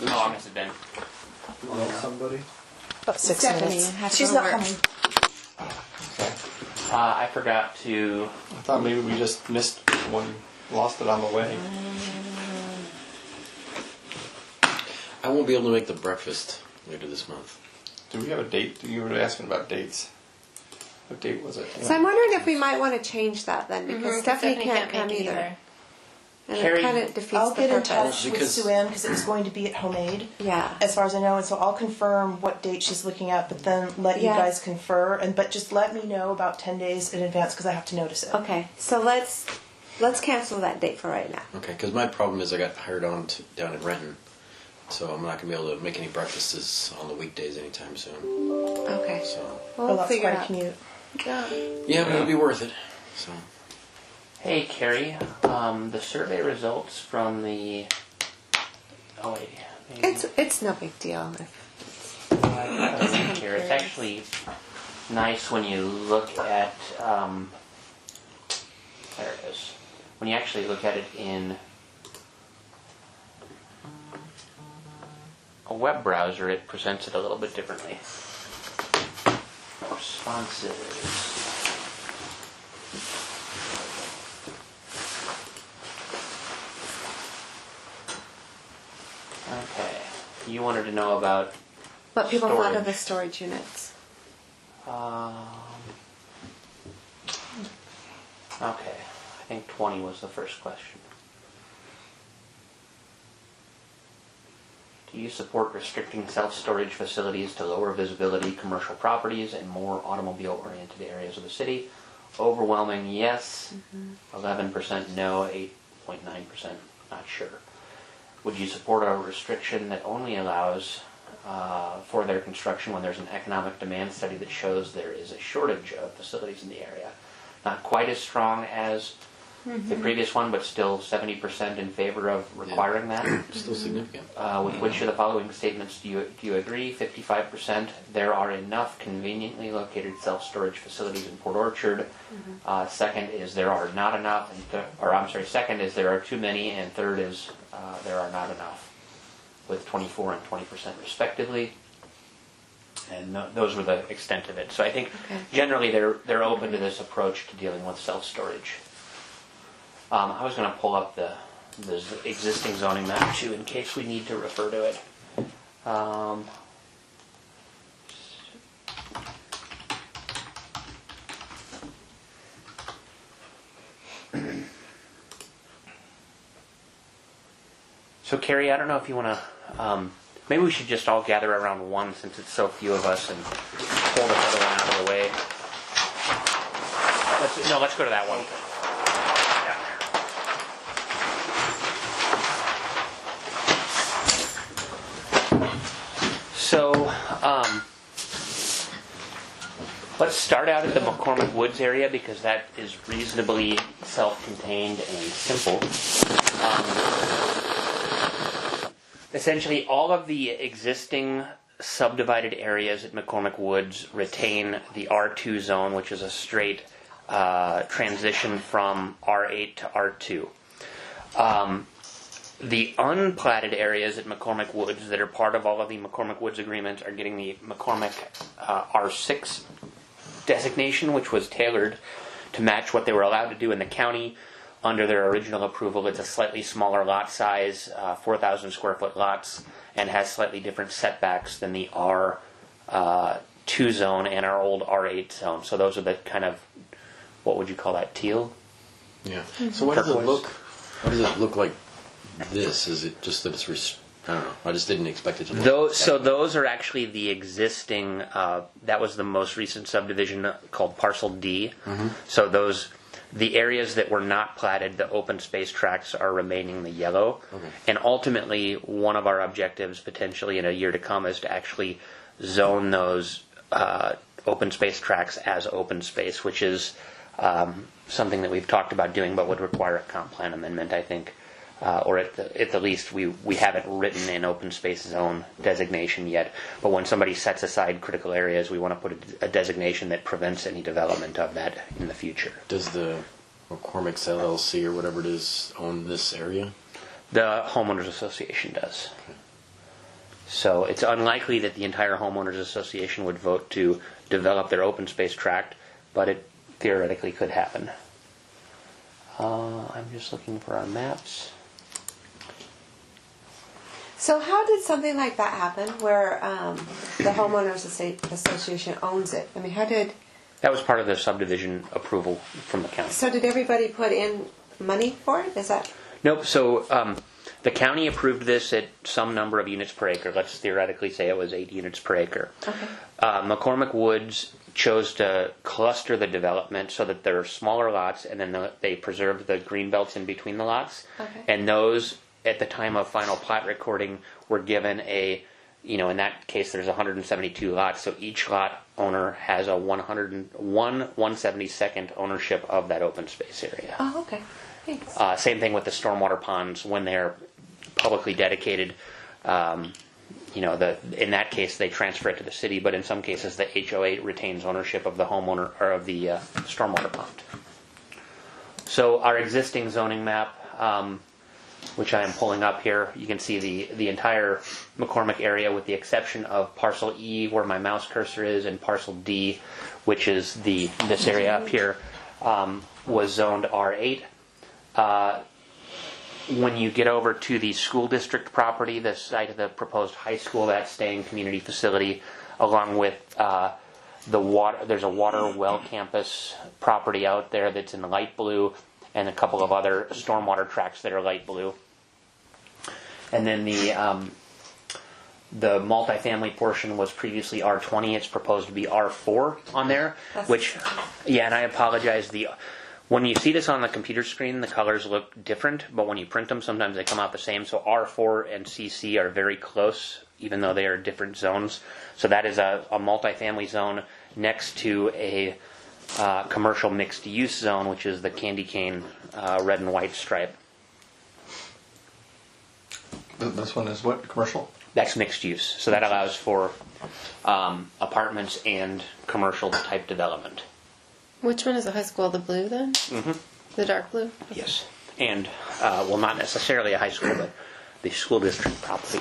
How long has it been? Somebody? About 6 Stephanie minutes. has to She's go not to work. coming. Okay. I forgot to... I thought maybe we just missed one, lost it on the way. I won't be able to make the breakfast later this month. Do we have a date? You were asking about dates. What date was it? So I'm wondering if we might want to change that then, because Stephanie can't come make it either. And Carrie, it kind of defeats I'll the get in purpose. touch with Because- Sue Ann because it was going to be at Homemade, Yeah. as far as I know, and so I'll confirm what date she's looking at, but then let you Yeah. guys confer, but just let me know about 10 days in advance because I have to notice it. Okay, so let's cancel that date for right now. Okay, because my problem is I got hired on down in Renton, so I'm not going to be able to make any breakfasts on the weekdays anytime soon. Okay. So Oh, We'll that's figure quite it a out. commute. yeah, but it'll be worth it. So Hey, Carrie, the survey results from the... Oh, wait. Maybe... It's no big deal. Here. It's actually nice when you look at... there it is. When you actually look at it in a web browser, it presents it a little bit differently. Responses. Okay. You wanted to know about... What people thought Storage. of the storage units. Okay. I think 20 was the first question. Do you support restricting self-storage facilities to lower visibility commercial properties and more automobile-oriented areas of the city? Overwhelming yes, 11% no, 8.9% not sure. Would you support a restriction that only allows for their construction when there's an economic demand study that shows there is a shortage of facilities in the area? Not quite as strong as the previous one, but still 70% in favor of requiring that. still significant. With which of the following statements do you agree? 55%. There are enough conveniently located self-storage facilities in Port Orchard. Second is there are not enough, and second is there are too many, and third is there are not enough, with 24 and 20% respectively. And those were the extent of it. So I think generally they're open to this approach to dealing with self-storage. I was going to pull up the existing zoning map too in case we need to refer to it. So Carrie, I don't know if you want to, maybe we should just all gather around one since it's so few of us and pull the other one out of the way. Let's go to that one. So, let's start out at the McCormick Woods area because that is reasonably self-contained and simple. Essentially, all of the existing subdivided areas at McCormick Woods retain the R2 zone, which is a straight transition from R8 to R2. The unplatted areas at McCormick Woods that are part of all of the McCormick Woods agreements are getting the McCormick R6 designation, which was tailored to match what they were allowed to do in the county under their original approval. It's a slightly smaller lot size, 4,000 square foot lots, and has slightly different setbacks than the R2 zone and our old R8 zone. So those are the kind of, what would you call that, teal? Yeah. So what does it look? What does it look like? This is it just that it's I don't know. I just didn't expect it to look those are actually the existing. That was the most recent subdivision called Parcel D. So the areas that were not platted, the open space tracts are remaining the yellow. And ultimately, one of our objectives, potentially in a year to come, is to actually zone those open space tracts as open space, which is something that we've talked about doing, but would require a comp plan amendment, I think. Or at the least, we haven't written an open space zone designation yet. But when somebody sets aside critical areas, we want to put a designation that prevents any development of that in the future. Does the McCormick's LLC or whatever it is own this area? The homeowners association does. So it's unlikely that the entire homeowners association would vote to develop their open space tract, but it theoretically could happen. I'm just looking for our maps. So how did something like that happen where the homeowners association owns it? I mean, how did... That was part of the subdivision approval from the county. So did everybody put in money for it? Is that... Nope. So the county approved this at some number of units per acre. Let's theoretically say it was 8 units per acre. Okay. McCormick Woods chose to cluster the development so that there are smaller lots, and then they preserved the green belts in between the lots. Okay. And those, at the time of final plat recording, were given a, in that case, there's 172 lots, so each lot owner has a 1/172nd ownership of that open space area. Oh, okay. Thanks. Same thing with the stormwater ponds when they're publicly dedicated. In that case, they transfer it to the city, but in some cases, the HOA retains ownership of the homeowner or of the stormwater pond. So our existing zoning map, which I am pulling up here, you can see the entire McCormick area with the exception of parcel E, where my mouse cursor is, and parcel D, which is this area up here, was zoned R8. When you get over to the school district property, the site of the proposed high school, that staying community facility, along with there's a water well campus property out there that's in light blue, and a couple of other stormwater tracts that are light blue. And then the multifamily portion was previously R20. It's proposed to be R4 on there, and I apologize. When you see this on the computer screen, the colors look different, but when you print them, sometimes they come out the same. So R4 and CC are very close, even though they are different zones. So that is a multifamily zone next to a commercial mixed-use zone, which is the candy cane red and white stripe. This one is what, commercial? That's mixed use. So that allows for apartments and commercial type development. Which one is the high school? The blue then? Mm-hmm. The dark blue? Yes. And, not necessarily a high school, but the school district property.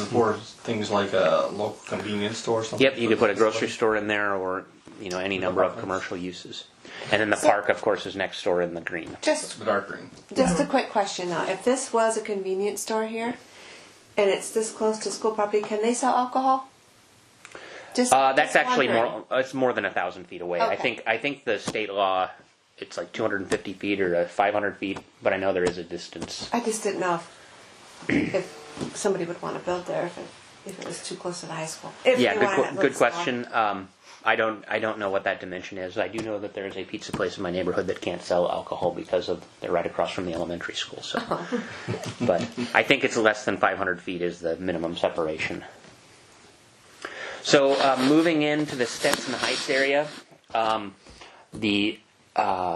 For things like a local convenience store or something? Yep, you could put a grocery store in there, or any number of commercial uses. And then the park, of course, is next door in the green. Just The dark green. a quick question though. If this was a convenience store here, and it's this close to school property, can they sell alcohol? That's actually wondering. it's more than 1,000 feet away. Okay. I think the state law, it's like 250 feet or 500 feet, but I know there is a distance. I just didn't know if somebody would want to build there if it was too close to the high school. If Yeah, they wanted that good little question. I don't know what that dimension is. I do know that there's a pizza place in my neighborhood that can't sell alcohol because they're right across from the elementary school. So, but I think it's less than 500 feet is the minimum separation. So moving into the Stetson Heights area, the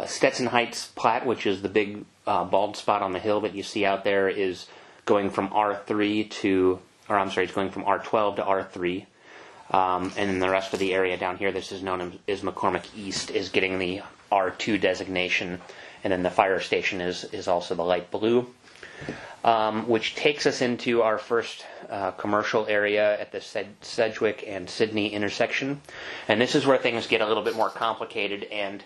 Stetson Heights plat, which is the big bald spot on the hill that you see out there, is going from R3 it's going from R12 to R3. And then the rest of the area down here, this is known as McCormick East, is getting the R2 designation. And then the fire station is also the light blue. Which takes us into our first commercial area at the Sedgwick and Sydney intersection. And this is where things get a little bit more complicated, and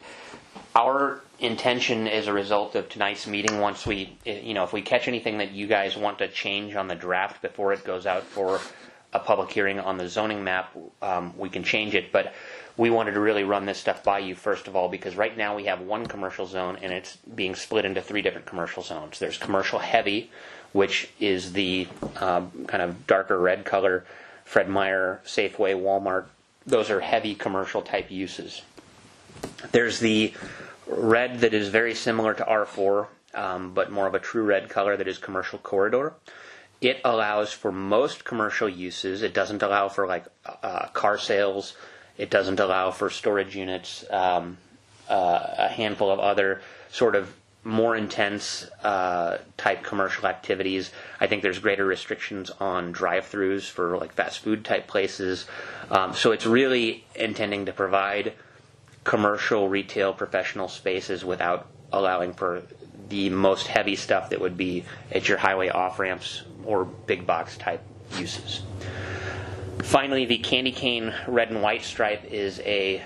our intention as a result of tonight's meeting, once if we catch anything that you guys want to change on the draft before it goes out for a public hearing on the zoning map, we can change it, but we wanted to really run this stuff by you first of all, because right now we have one commercial zone and it's being split into 3 different commercial zones. There's commercial heavy, which is the kind of darker red color, Fred Meyer, Safeway, Walmart. Those are heavy commercial type uses. There's the red that is very similar to R4, but more of a true red color, that is commercial corridor. It allows for most commercial uses. It doesn't allow for car sales. It doesn't allow for storage units, a handful of other sort of more intense type commercial activities. I think there's greater restrictions on drive-throughs for fast food type places. So it's really intending to provide commercial, retail, professional spaces without allowing for the most heavy stuff that would be at your highway off-ramps or big box type uses. Finally, the candy cane red and white stripe is a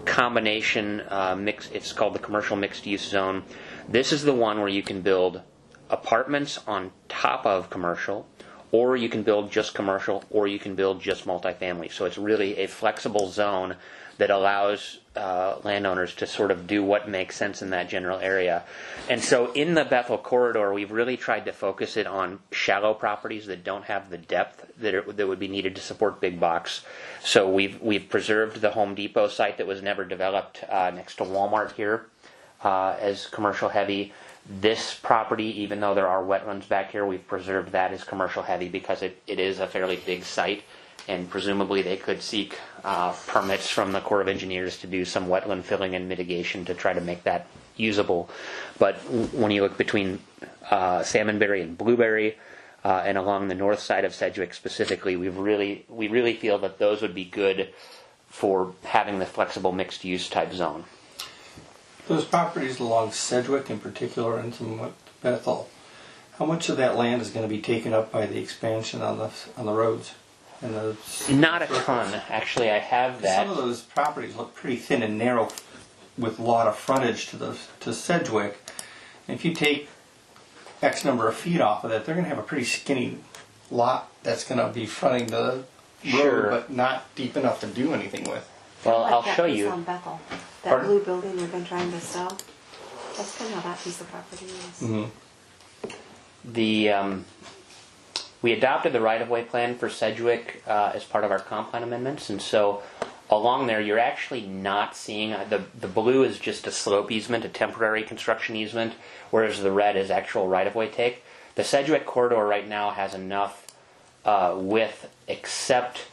combination mix. It's called the commercial mixed use zone. This is the one where you can build apartments on top of commercial, or you can build just commercial, or you can build just multifamily. So it's really a flexible zone that allows landowners to sort of do what makes sense in that general area. And so in the Bethel corridor, we've really tried to focus it on shallow properties that don't have the depth that would be needed to support big box. So we've preserved the Home Depot site that was never developed next to Walmart here as commercial heavy. This property, even though there are wetlands back here, we've preserved that as commercial heavy because it is a fairly big site, and presumably they could seek permits from the Corps of Engineers to do some wetland filling and mitigation to try to make that usable. But when you look between Salmonberry and Blueberry, and along the north side of Sedgwick specifically, we really feel that those would be good for having the flexible mixed use type zone. Those properties along Sedgwick in particular and somewhat Bethel, how much of that land is going to be taken up by the expansion on the roads? And the Not a ton, actually. I have that. Some of those properties look pretty thin and narrow with a lot of frontage to Sedgwick. And if you take X number of feet off of that, they're going to have a pretty skinny lot that's going to be fronting the Sure. road, but not deep enough to do anything with. Well, Like I'll that show piece you. on Bethel. That Pardon? blue building they've been trying to sell. That's kind of how that piece of property is. Mm-hmm. We adopted the right-of-way plan for Sedgwick as part of our comp plan amendments, and so along there you're actually not seeing the blue is just a slope easement, a temporary construction easement, whereas the red is actual right-of-way take. The Sedgwick corridor right now has enough width, except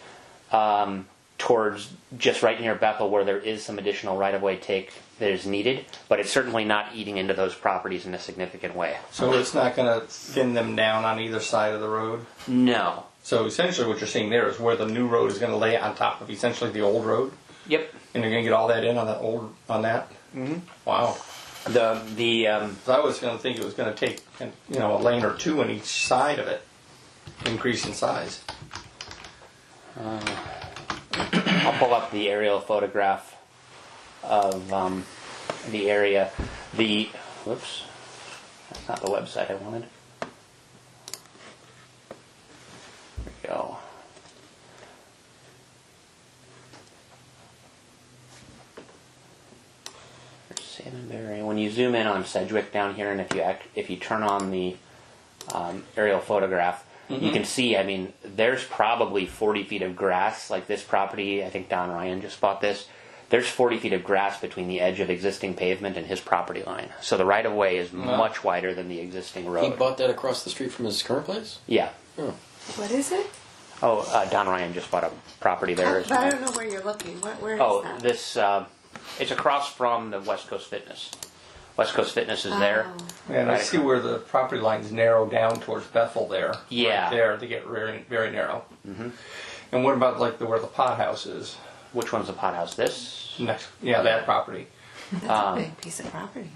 towards just right near Bethel, where there is some additional right-of-way take that is needed, but it's certainly not eating into those properties in a significant way. So it's not going to thin them down on either side of the road? No. So essentially what you're seeing there is where the new road is going to lay on top of essentially the old road? Yep. And you're going to get all that in on that? Mm-hmm. Wow. So I was going to think it was going to take a lane or two on each side of it, increase in size. I'll pull up the aerial photograph of the area. Whoops, that's not the website I wanted. There we go. There's Salmonberry. When you zoom in on Sedgwick down here, and if you turn on the aerial photograph, you can see, I mean, there's probably 40 feet of grass, like this property. I think Don Ryan just bought this. There's 40 feet of grass between the edge of existing pavement and his property line. So the right-of-way is much wider than the existing road. He bought that across the street from his current place? Yeah. Oh. What is it? Oh, Don Ryan just bought a property there. But I don't know where you're looking. Where is that? This, it's across from the West Coast Fitness. West Coast Fitness is there. Oh. And I Right see across. where the property lines narrow down towards Bethel there. Yeah. Right there, they get very, very narrow. Mm-hmm. And what about where the pot house is? Which one's the pot house? This? Next, yeah, that property. That's a big piece of property.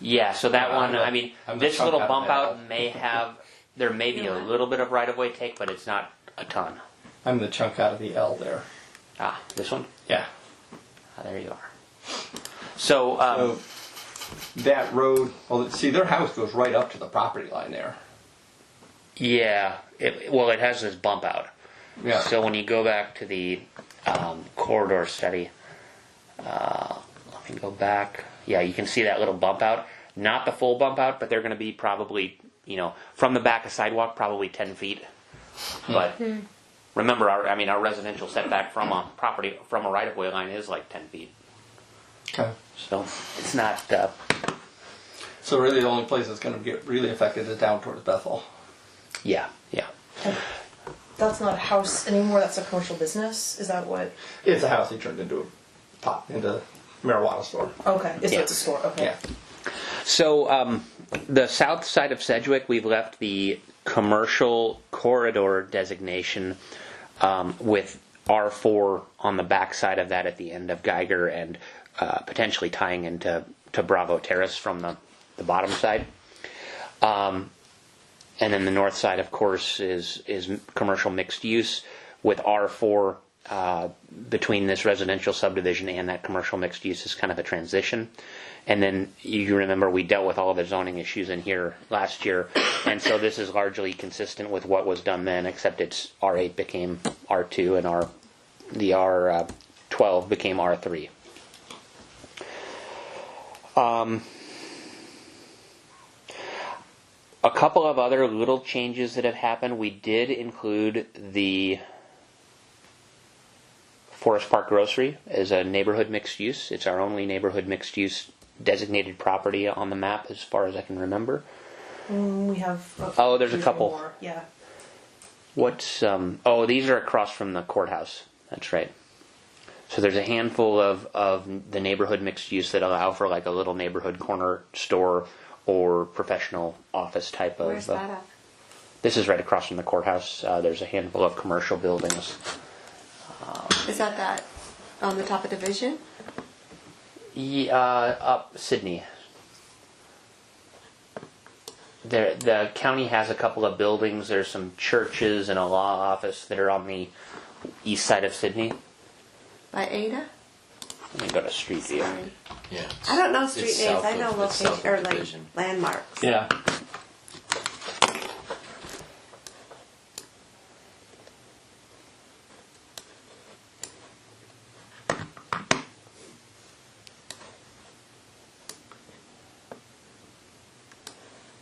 Yeah, so that Yeah, one, I'm I mean, the this chunk little out of bump that. out may have, there may be a little bit of right-of-way take, but it's not a ton. I'm the chunk out of the L there. Ah, this one? Yeah. Ah, there you are. So, So that road, well, see, their house goes right up to the property line there. yeah, it has this bump out. Yeah. So when you go back to the corridor study, let me go back. Yeah, you can see that little bump out. Not the full bump out, but they're going to be probably, from the back of sidewalk, probably 10 feet. But remember, our residential setback from a right-of-way line is like 10 feet. Okay. So it's not. So really, the only place that's going to get really affected is down towards Bethel. Yeah. That's not a house anymore, that's a commercial business? Is that what? It's a house they turned into a marijuana store. Okay, so Yeah. it's a store, okay. Yeah. So the south side of Sedgwick, we've left the commercial corridor designation with R4 on the back side of that at the end of Geiger and potentially tying into Bravo Terrace from the the bottom side. And then the north side, of course, is commercial mixed use with R4 between this residential subdivision and that commercial mixed use is kind of a transition. And then you remember we dealt with all the zoning issues in here last year, and so this is largely consistent with what was done then, except it's R8 became R2 and the R12 became R3. A couple of other little changes that have happened. We did include the Forest Park Grocery as a neighborhood mixed use. It's our only neighborhood mixed use designated property on the map as far as I can remember. We have. There's a couple. More. Yeah. What's these are across from the courthouse. That's right. So there's a handful of the neighborhood mixed use that allow for like a little neighborhood corner store or professional office type of. Where's that at? This is right across from the courthouse. There's a handful of commercial buildings. Is that on the top of Division? Up Sydney. The county has a couple of buildings. There's some churches and a law office that are on the east side of Sydney. By Ada? Let me go to Street View. Sorry. Yeah. I don't know street It's names. south I know of- it's south location of or like Division. landmarks. Yeah.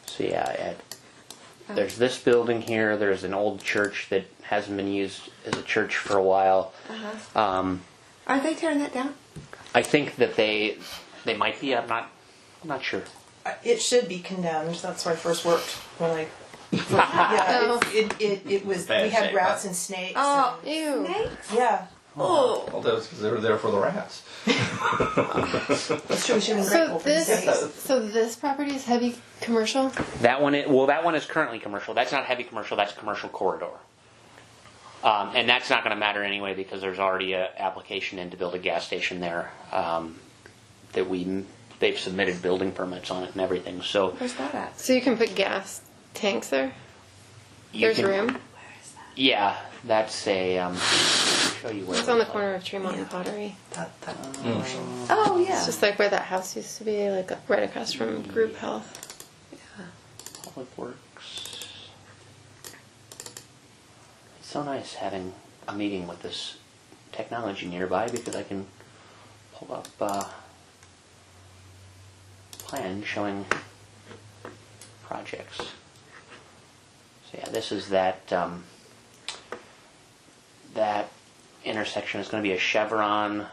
So there's this building here. There's an old church that hasn't been used as a church for a while. Are they tearing that down? I think that they might be. I'm not sure. It should be condemned. That's where I first worked when I. Yeah, it was. Bad We had shape, rats huh? and snakes. Oh, Ew. snakes? Yeah. Oh. Well, that's because they were there for the rats. That's true. We should have been So grateful for the snakes. this property is heavy commercial. That one is currently commercial. That's not heavy commercial. That's commercial corridor. And that's not going to matter anyway because there's already an application in to build a gas station there they've submitted building permits on it and everything. So Where's that at? So you can put gas tanks there. you There's can- room. Where is that? Yeah, that's a. I'll show you where. It's on the corner of Tremont and Pottery. That commercial. Oh, yeah. It's just like where that house used to be, like right across from Group Health. Public Works. It's so nice having a meeting with this technology nearby because I can pull up plan showing projects. So yeah, this is that that intersection is going to be a chevron.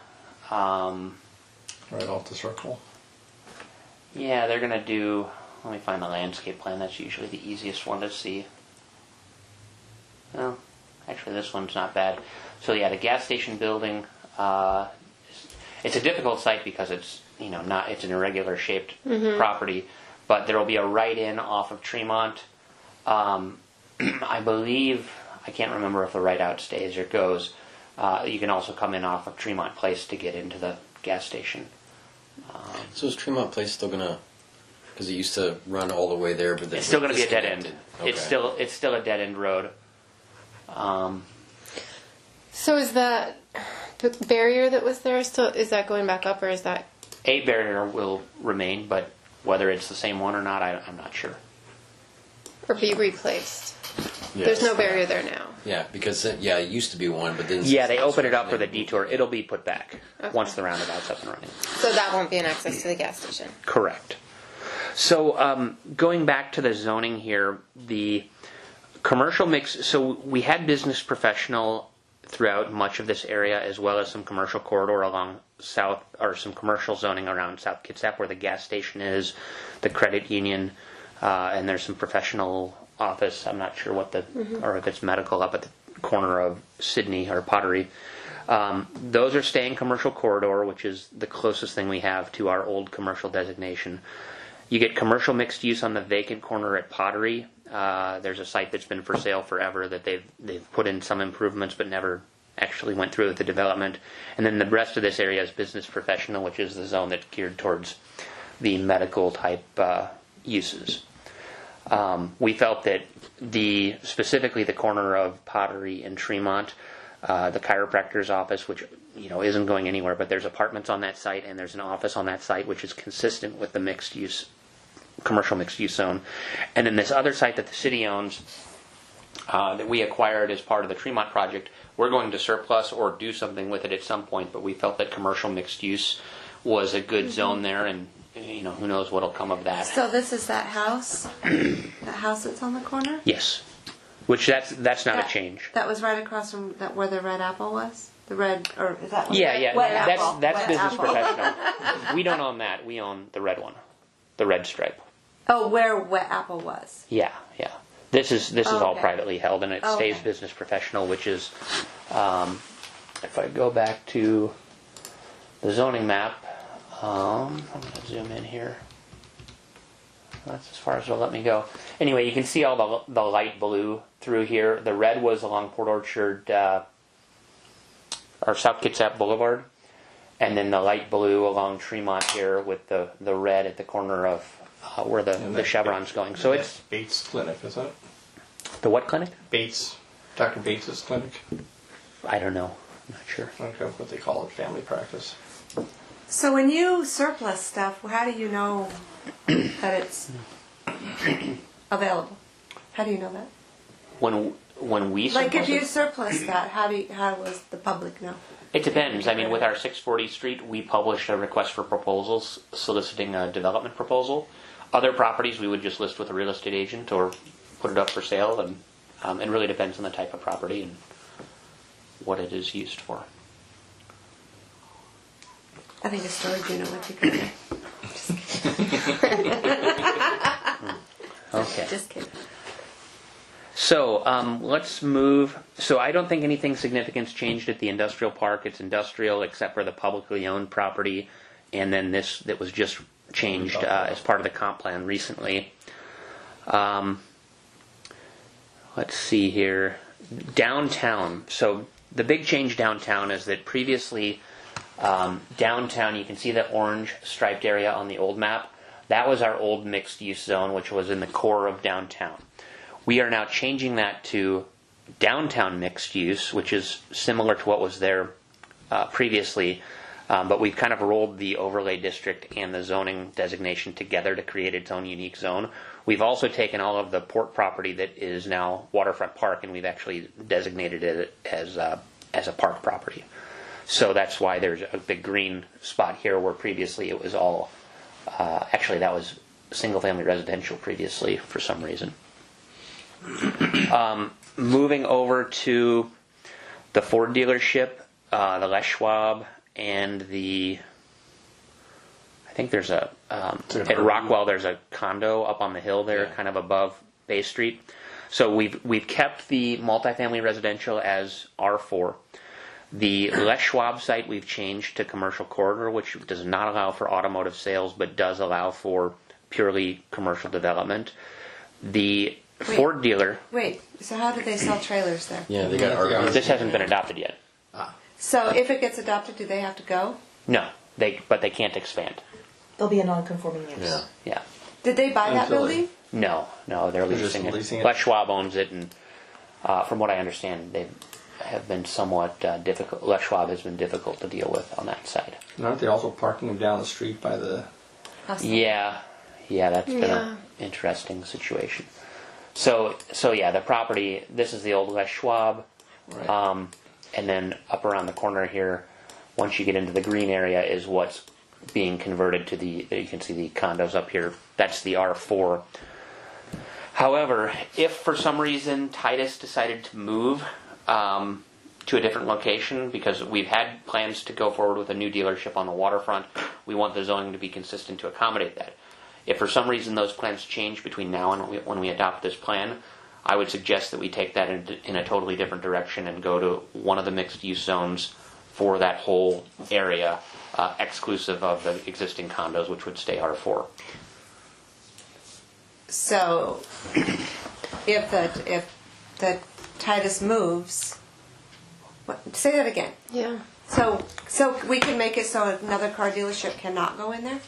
Right off the circle. Yeah, they're going to do. Let me find the landscape plan. That's usually the easiest one to see. Well, actually, this one's not bad. So yeah, the gas station building. It's a difficult site because it's it's an irregular shaped property, but there will be a right in off of Tremont. I believe I can't remember if the right out stays or goes. You can also come in off of Tremont Place to get into the gas station. So is Tremont Place still gonna? Because it used to run all the way there, but then It's still going to be a dead end. disconnected. It's still a dead end road. So is that the barrier that was there still? Is that going back up, or is that? A barrier will remain, but whether it's the same one or not, I'm not sure. Or be replaced? Yeah. There's no barrier there now. Yeah, because it used to be one, but then Yeah, they open it up for the detour. It'll be put back Okay. once the roundabout's up and running. So that won't be an access to the gas station. Correct. So going back to the zoning here, the commercial mix. So we had business professional throughout much of this area, as well as some commercial corridor along south, or some commercial zoning around South Kitsap, where the gas station is, the credit union, and there's some professional office. I'm not sure what or if it's medical up at the corner of Sydney or Pottery. Those are staying commercial corridor, which is the closest thing we have to our old commercial designation. You get commercial mixed use on the vacant corner at Pottery. There's a site that's been for sale forever that they've put in some improvements but never actually went through with the development. And then the rest of this area is business professional, which is the zone that's geared towards the medical type uses. We felt that specifically the corner of Pottery and Tremont, the chiropractor's office, which isn't going anywhere, but there's apartments on that site and there's an office on that site, which is consistent with the commercial mixed use zone. And then this other site that the city owns, that we acquired as part of the Tremont project, we're going to surplus or do something with it at some point, but we felt that commercial mixed use was a good zone there, and who knows what'll come of that. So this is that house? That house that's on the corner? Yes. Which that's not a change. That was right across from where the red apple was? The red, or is that Yeah. Wet apple. That's Wet business apple. professional. We don't own that. We own the red one, the red stripe. Oh, where Wet Apple was. Yeah. This is all Okay. privately held, and it stays Okay. business professional, which is, if I go back to the zoning map, I'm going to zoom in here. That's as far as it'll let me go. Anyway, you can see all the light blue through here. The red was along Port Orchard, or South Kitsap Boulevard, and then the light blue along Tremont here with the red at the corner of where the Chevron's going. So it's Bates Clinic, is it? the what clinic? Bates, Dr. Bates's clinic. I don't know. I'm not sure. I don't know what they call it, family practice. So when you surplus stuff, how do you know that it's available? How do you know that? When we Like if surplus you it, surplus that, how does the public know? it depends. I mean, with our 640 Street, we published a request for proposals soliciting a development proposal. Other properties we would just list with a real estate agent or put it up for sale, and it really depends on the type of property and what it is used for. I think a storage unit would be good. Okay. Just kidding. So let's move. So I don't think anything significant's changed at the industrial park. It's industrial except for the publicly owned property, and then this that was just changed as part of the comp plan recently. Let's see here. Downtown. So the big change downtown is that previously downtown, you can see the orange striped area on the old map. That was our old mixed use zone, which was in the core of downtown. We are now changing that to downtown mixed use, which is similar to what was there previously, but we've kind of rolled the overlay district and the zoning designation together to create its own unique zone. We've also taken all of the port property that is now Waterfront Park, and we've actually designated it as a park property. So that's why there's a big green spot here where previously it was all, actually that was single-family residential previously for some reason. Moving over to the Ford dealership, the Les Schwab, and I think there's at Rockwell there's a condo up on the hill there, kind of above Bay Street. So we've kept the multifamily residential as R4. The Les Schwab site we've changed to commercial corridor, which does not allow for automotive sales, but does allow for purely commercial development. The Ford dealer. Wait, so how do they sell trailers there? Yeah, they got RVs. This hasn't been adopted yet. So if it gets adopted, do they have to go? No, but they can't expand. There'll be a non-conforming use. Yeah. Yeah. Did they buy that Until they- building? No, they're just leasing it. leasing it? Les Schwab owns it, and from what I understand, they have been somewhat difficult. Les Schwab has been difficult to deal with on that side. And aren't they also parking them down the street by the... Yeah, that's been an interesting situation. So yeah, the property. This is the old Les Schwab, Right. and then up around the corner here, once you get into the green area, is what's being converted to the. You can see the condos up here. That's the R4. However, if for some reason Titus decided to move to a different location, because we've had plans to go forward with a new dealership on the waterfront, we want the zoning to be consistent to accommodate that. If for some reason those plans change between now and when we adopt this plan, I would suggest that we take that in a totally different direction and go to one of the mixed-use zones for that whole area, exclusive of the existing condos, which would stay R4. So if the Titus moves, say that again. Yeah. So we can make it so another car dealership cannot go in there?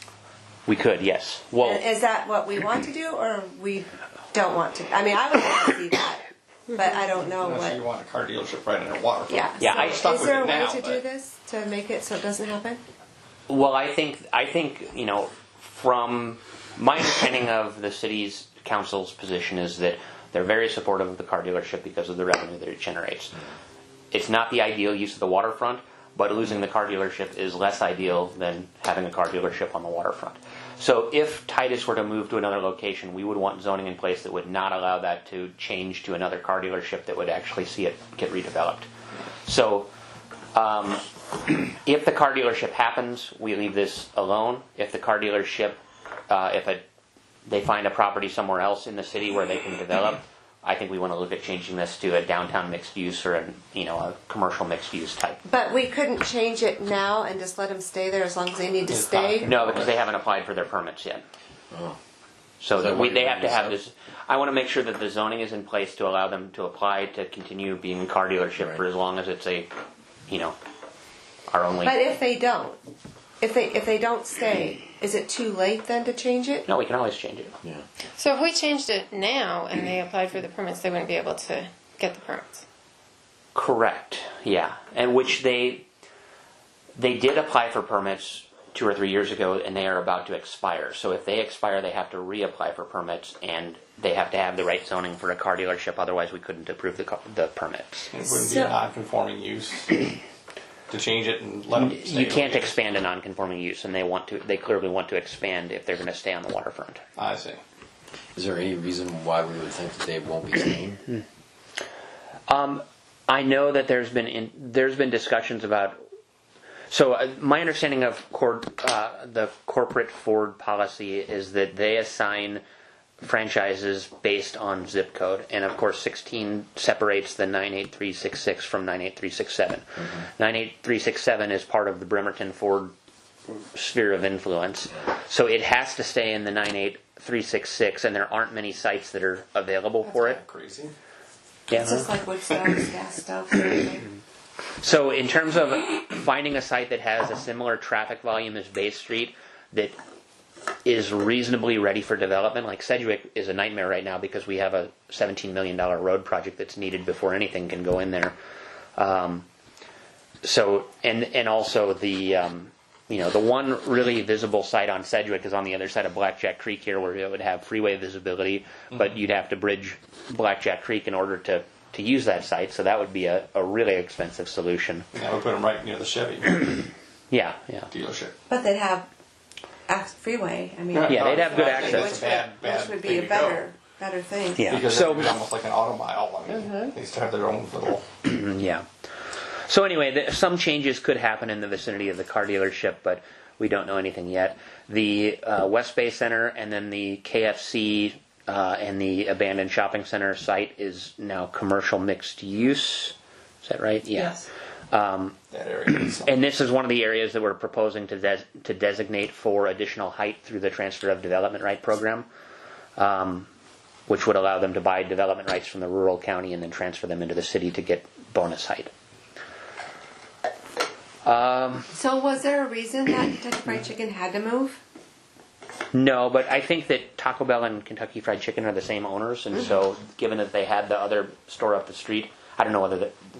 We could, yes. Well, And is that what we want to do, or we don't want to? I mean, I would like to see that, but I don't know Unless you what. want a car dealership right in a waterfront. Yeah. Yeah, so I stuck is with there it a way now, to do but- this to make it so it doesn't happen? well, I think from my understanding of the city's council's position is that they're very supportive of the car dealership because of the revenue that it generates. It's not the ideal use of the waterfront, but losing the car dealership is less ideal than having a car dealership on the waterfront. So if Titus were to move to another location, we would want zoning in place that would not allow that to change to another car dealership that would actually see it get redeveloped. So if the car dealership happens, we leave this alone. If the car dealership, they find a property somewhere else in the city where they can develop, I think we want to look at changing this to a downtown mixed use or a commercial mixed use type. But we couldn't change it now and just let them stay there as long as they need to It's stay. fine. No, because they haven't applied for their permits yet. Oh. So Is that why they you're have to bringing have this this. I want to make sure that the zoning is in place to allow them to apply to continue being a car dealership for Right. as long as it's our only. But if they don't, if they don't stay, is it too late then to change it? No, we can always change it. Yeah. So if we changed it now and they applied for the permits, they wouldn't be able to get the permits. Correct. Yeah, and which they did apply for permits 2 or 3 years ago, and they are about to expire. So if they expire, they have to reapply for permits, and they have to have the right zoning for a car dealership. Otherwise, we couldn't approve the permits. It wouldn't be a non-conforming use to change it and let them stay. You can't the way it is. expand a non-conforming use, and they clearly want to expand if they're going to stay on the waterfront. I see. Is there any reason why we would think that they won't be staying? I know that there's been discussions about. So my understanding of the corporate Ford policy is that they assign franchises based on zip code, and of course 16 separates the 98366 from 98367. 98367 is part of the Bremerton Ford sphere of influence, so it has to stay in the 98366, and there aren't many sites that are available for it. Crazy. Yeah. It's just like wood stoves, gas stoves, everything. So in terms of finding a site that has a similar traffic volume as Bay Street that is reasonably ready for development, like Sedgwick is a nightmare right now because we have a $17 million road project that's needed before anything can go in there. So also the the one really visible site on Sedgwick is on the other side of Blackjack Creek here, where it would have freeway visibility, but you'd have to bridge Blackjack Creek in order to use that site. So that would be a really expensive solution. That would put them right near the Chevy Yeah. dealership. But they'd have freeway. I mean, Yeah, they'd have good I think access. that's which would be a better thing. Yeah. Because So it would be almost like an auto mile. I mean, they used to have their own little. yeah. So anyway, some changes could happen in the vicinity of the car dealership, but we don't know anything yet. The West Bay Center and then the KFC and the abandoned shopping center site is now commercial mixed use. Is that right? Yeah. Yes. That area. And this is one of the areas that we're proposing to designate for additional height through the transfer of development right program, which would allow them to buy development rights from the rural county and then transfer them into the city to get bonus height. So was there a reason that Kentucky Fried Chicken had to move? No, but I think that Taco Bell and Kentucky Fried Chicken are the same owners, and so given that they had the other store up the street, I don't know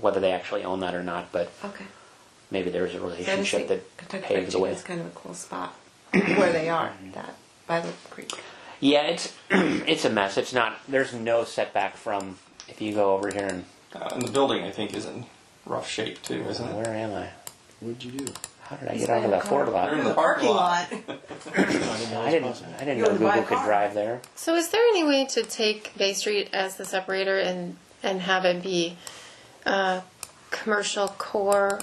whether they actually own that or not, but Okay. maybe there's a So I just relationship think that Kentucky Fried paves the Chicken way. is kind of a cool spot where they are, that by the creek. Yeah, it's a mess. It's not. There's no setback from if you go over here And the building, I think, is in rough shape too, isn't and it? where am I? What'd you do? How did I get onto the Ford lot? They're in the parking lot. I didn't know You wanna buy a Google could car? drive there. So is there any way to take Bay Street as the separator and have it be commercial core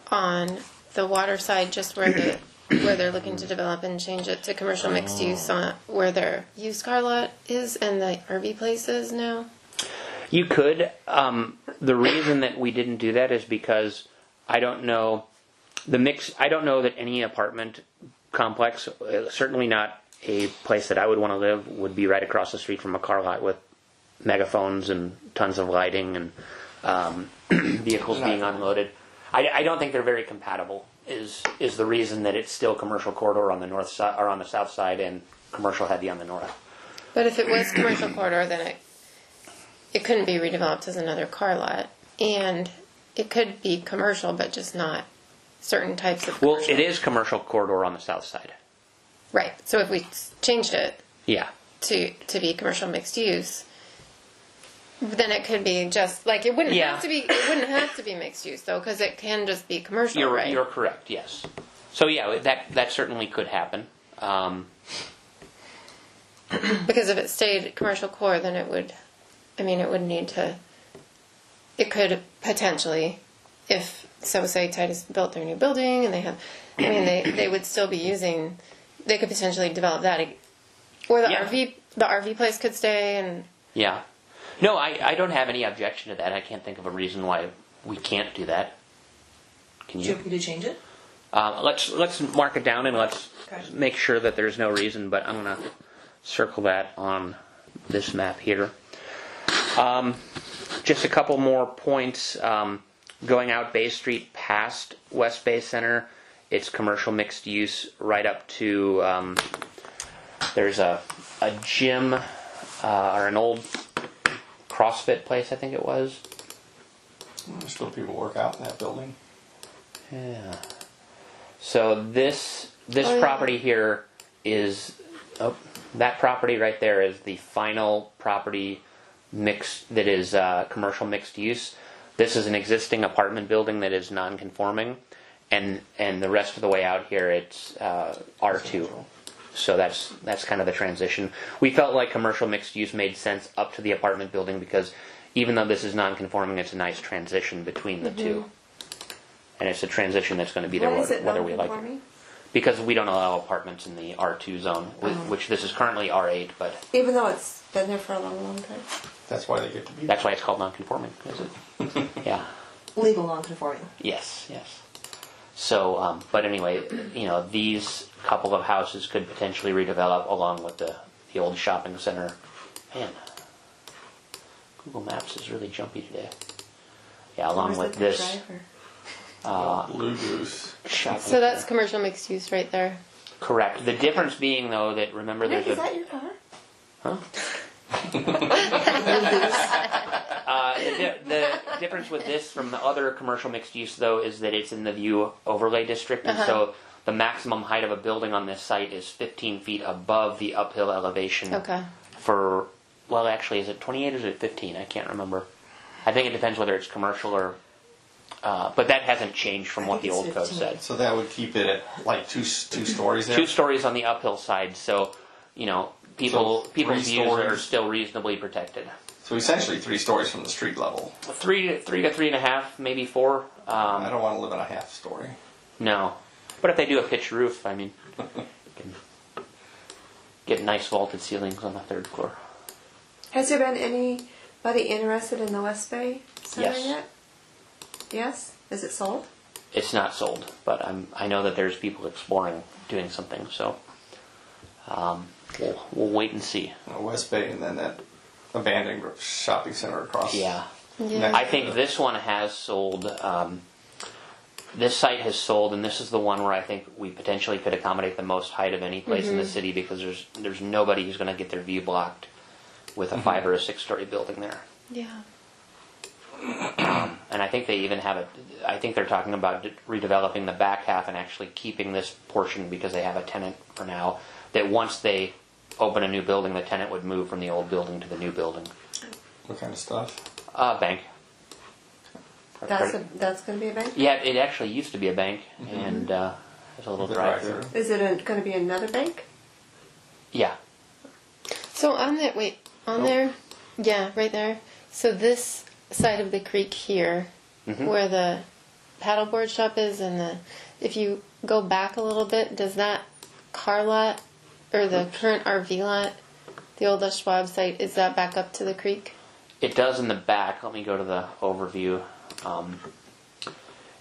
on the water side, just where they're looking to develop, and change it to commercial mixed use on where their used car lot is and the RV place is now? You could. The reason that we didn't do that is because I don't know the mix. I don't know that any apartment complex, certainly not a place that I would want to live, would be right across the street from a car lot with megaphones and tons of lighting and vehicles being unloaded. I don't think they're very compatible is the reason that it's still commercial corridor on the north side or on the south side and commercial heavy on the north. But if it was commercial corridor, then it couldn't be redeveloped as another car lot, and it could be commercial, but just not certain types of Well, commercial. it is commercial corridor on the south side. Right. So if we changed it Yeah. to be commercial mixed use, then it could be just like it wouldn't Yeah. have to be. It wouldn't have to be mixed use though, because it can just be commercial, right? You're correct. Yes. So yeah, that certainly could happen. Because if it stayed commercial core, then it would. I mean, it would need to. It could potentially, if so, say Titus built their new building and they have. I mean, they would still be using. They could potentially develop that, or the Yeah. RV place could stay and. Yeah. No, I don't have any objection to that. I can't think of a reason why we can't do that. Can Do you? you want me to change it? Let's mark it down and let's Okay. make sure that there's no reason. But I'm gonna circle that on this map here. Just a couple more points. Going out Bay Street past West Bay Center, it's commercial mixed use right up to. There's a gym or an old CrossFit place, I think it was. Still people work out in that building. Yeah. So this Oh, yeah. property here is that property right there is the final property mix that is commercial mixed use. This is an existing apartment building that is non-conforming, and the rest of the way out here it's R2. So that's kind of the transition. We felt like commercial mixed use made sense up to the apartment building because even though this is non-conforming, it's a nice transition between the two. And it's a transition that's going to be there Why is it whether we like it. non-conforming? Because we don't allow apartments in the R2 zone, which this is currently R8, but Even though it's been there for a long, long time. That's why they get to be. that's why it's called non-conforming, is it? Yeah. Legal non-conforming. Yes. So, but anyway, these couple of houses could potentially redevelop along with the old shopping center. Man, Google Maps is really jumpy today. Yeah, along Where's with the this driver? Blue Goose. shopping. So that's commercial mixed use right there. correct. The difference being though that remember Nick, there's is that your car? the difference with this from the other commercial mixed use though is that it's in the view overlay district, and so the maximum height of a building on this site is 15 feet above the uphill elevation. Okay. For well, actually, is it 28 or is it 15? I can't remember. I think it depends whether it's commercial or. But that hasn't changed from what the think old it's code 15. said. So that would keep it at like two stories there. 2 stories on the uphill side, so people's three views are stories. still reasonably protected. So essentially 3 stories from the street level. 3 to 3.5, maybe 4. I don't want to live in a half story. No, but if they do a pitched roof, I mean, can get nice vaulted ceilings on the 3rd floor. Has there been anybody interested in the West Bay Center Yes. yet? Yes? Is it sold? It's not sold, but I know that there's people exploring doing something. So we'll wait and see. West Bay and then that abandoned shopping center across. Yeah. Yeah. I think this one has sold. This site has sold, and this is the one where I think we potentially could accommodate the most height of any place in the city because there's nobody who's going to get their view blocked with a 5 or a 6 story building there. Yeah. And I think they even have it. I think they're talking about redeveloping the back half and actually keeping this portion because they have a tenant for now. That once they open a new building, the tenant would move from the old building to the new building. What kind of stuff? Bank. That's going to be a bank? Yeah, it actually used to be a bank, and there's a little The drive-through. drive-through. Is it going to be another bank? Yeah. So on that, there, yeah, right there. So this side of the creek here, where the paddleboard shop is, and if you go back a little bit, does that car lot or the current RV lot, the old Schwab site, is that back up to the creek? It does in the back. Let me go to the overview.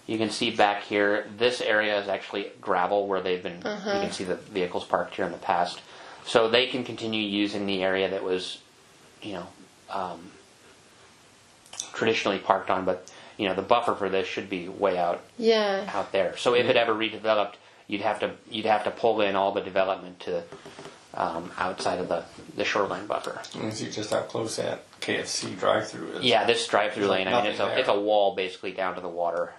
You can see back here, this area is actually gravel where they've been, you can see the vehicles parked here in the past. So they can continue using the area that was, traditionally parked on, but the buffer for this should be way out Yeah. there. So if it ever redeveloped, you'd have to pull in all the development to outside of the shoreline buffer. You see just how close that KFC drive-through is. Yeah, this drive-through lane. I mean, Nothing it's a wall basically down to the water.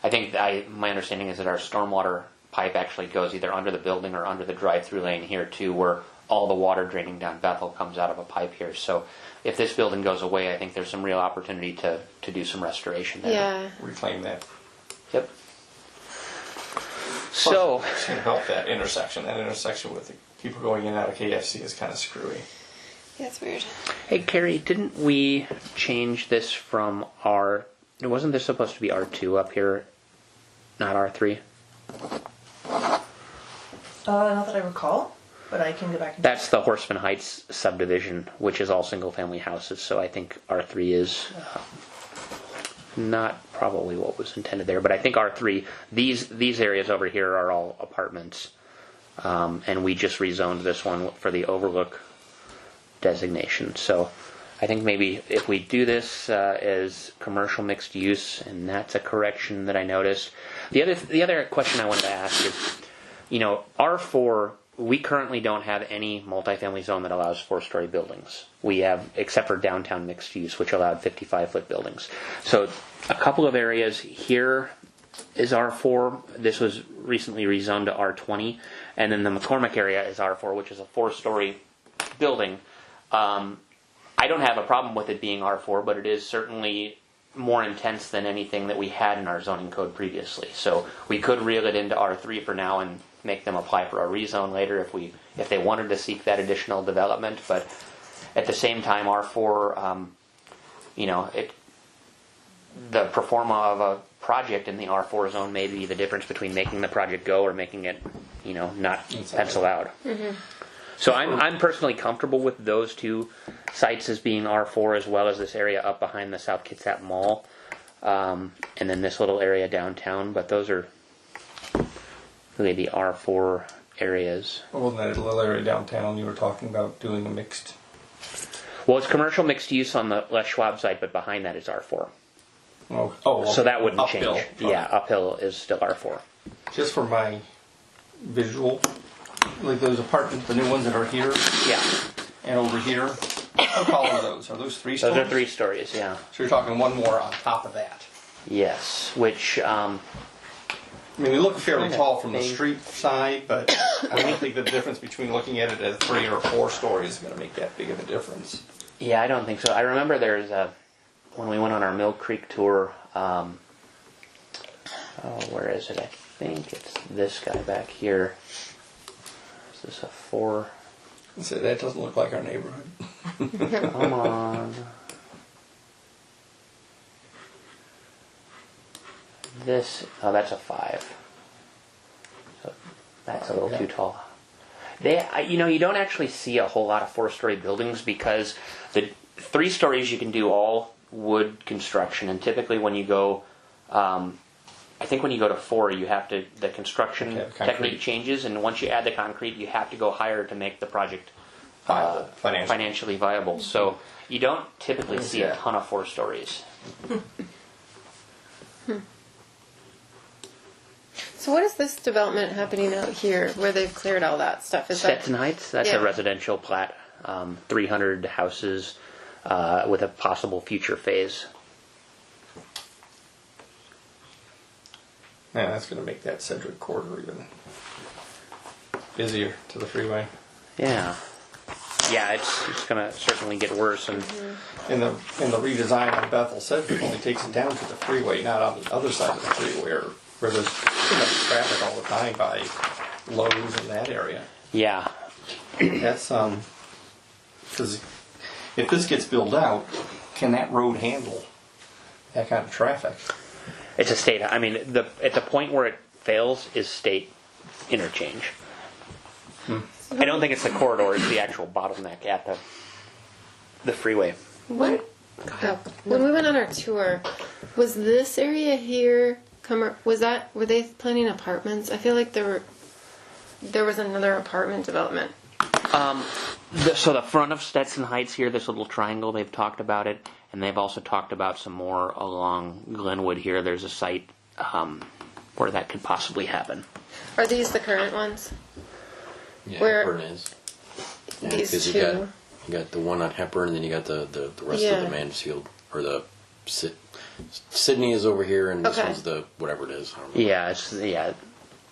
I think my understanding is that our stormwater pipe actually goes either under the building or under the drive-through lane here too, where all the water draining down Bethel comes out of a pipe here. So if this building goes away, I think there's some real opportunity to do some restoration there. Yeah. Reclaim that. Yep. So It's going to help that intersection. That intersection with the people going in and out of KFC is kind of screwy. Yeah, it's weird. hey, Carrie, didn't we change this from wasn't this supposed to be R2 up here, not R3? Not that I recall, but I can go back and That's the Horseman Heights subdivision, which is all single-family houses. So I think R3 is not probably what was intended there, but I think R3. These areas over here are all apartments, and we just rezoned this one for the overlook designation. So I think maybe if we do this as commercial mixed use, and that's a correction that I noticed. The other question I wanted to ask is, R4. We currently don't have any multifamily zone that allows 4-story buildings. We have, except for downtown mixed use, which allowed 55-foot buildings. So a couple of areas here is R4. This was recently rezoned to R20. And then the McCormick area is R4, which is a 4-story building. I don't have a problem with it being R4, but it is certainly more intense than anything that we had in our zoning code previously. So we could reel it into R3 for now and make them apply for a rezone later if they wanted to seek that additional development. But at the same time, R4, the pro forma of a project in the R4 zone may be the difference between making the project go or making it, not pencil out. Mm-hmm. So I'm personally comfortable with those two sites as being R4, as well as this area up behind the South Kitsap Mall, and then this little area downtown. But those are really the R4 areas. Well, that little area downtown you were talking about doing a mixed. Well, it's commercial mixed use on the Les Schwab site, but behind that is R4. Oh, So that wouldn't uphill. change. Yeah, uphill is still R4. Just for my visual, like those apartments, the new ones that are here Yeah, and over here. How tall are those? Are those 3 stories? those are 3 stories. Yeah. So you're talking one more on top of that. Yes, which I mean, they look fairly tall from the thing. street side, but I don't think the difference between looking at it as 3 or 4 stories is going to make that big of a difference. yeah, I don't think so. I remember there's when we went on our Mill Creek tour. Where is it? I think it's this guy back here. Is this a 4? So that doesn't look like our neighborhood. Come on. That's a 5. So that's a little too tall. You don't actually see a whole lot of 4-story buildings because the 3 stories you can do all wood construction, and typically when you go, I think when you go to 4, you have to the construction technique changes, and once you add the concrete, you have to go higher to make the project financially viable. So you don't typically see a ton of 4 stories. So what is this development happening out here where they've cleared all that stuff? Is Stetson Heights, that's Yeah. a residential plat, 300 houses with a possible future phase. Yeah, that's going to make that Sedgwick corridor even busier to the freeway. Yeah. Yeah, it's going to certainly get worse. And And the redesign on Bethel Sedgwick only takes it down to the freeway, not on the other side of the freeway where there's too much traffic all the time by Lowe's in that area. yeah, That's because if this gets built out, can that road handle that kind of traffic? it's a state. I mean, at the point where it fails is state interchange. I don't think it's the corridor; it's the actual bottleneck at the freeway. When we went on our tour, was this area here? Were they planning apartments? I feel like there was another apartment development. So the front of Stetson Heights here, this little triangle, they've talked about it, and they've also talked about some more along Glenwood here. There's a site where that could possibly happen. Are these the current ones? Yeah, Where- Hepburn is. Yeah, These 'cause two. You got the one on Hepburn, and then you got the rest Yeah. of the Mansfield, or the Sydney is over here, and this Okay. one's the whatever it is. I don't know. Yeah,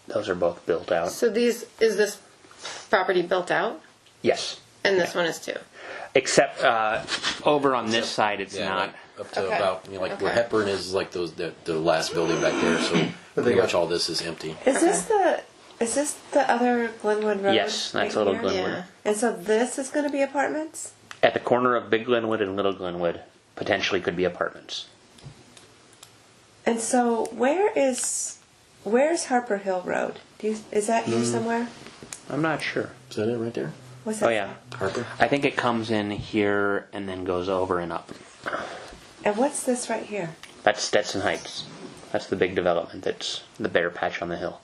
those are both built out. So is this property built out? Yes, And this one is too? except over on this side, it's Yeah, not. like up to Okay. about like where Okay. Hepburn is like those the last building back there. So pretty much all this is empty. Is this the other Glenwood Road? Yes, that's right Little here? Glenwood. Yeah. And so this is going to be apartments? At the corner of Big Glenwood and Little Glenwood, potentially could be apartments. And so where's Harper Hill Road? Is that here somewhere? I'm not sure. Is that it right there? What's that? Oh yeah, Harper? I think it comes in here and then goes over and up. And what's this right here? That's Stetson Heights. That's the big development. That's the bare patch on the hill.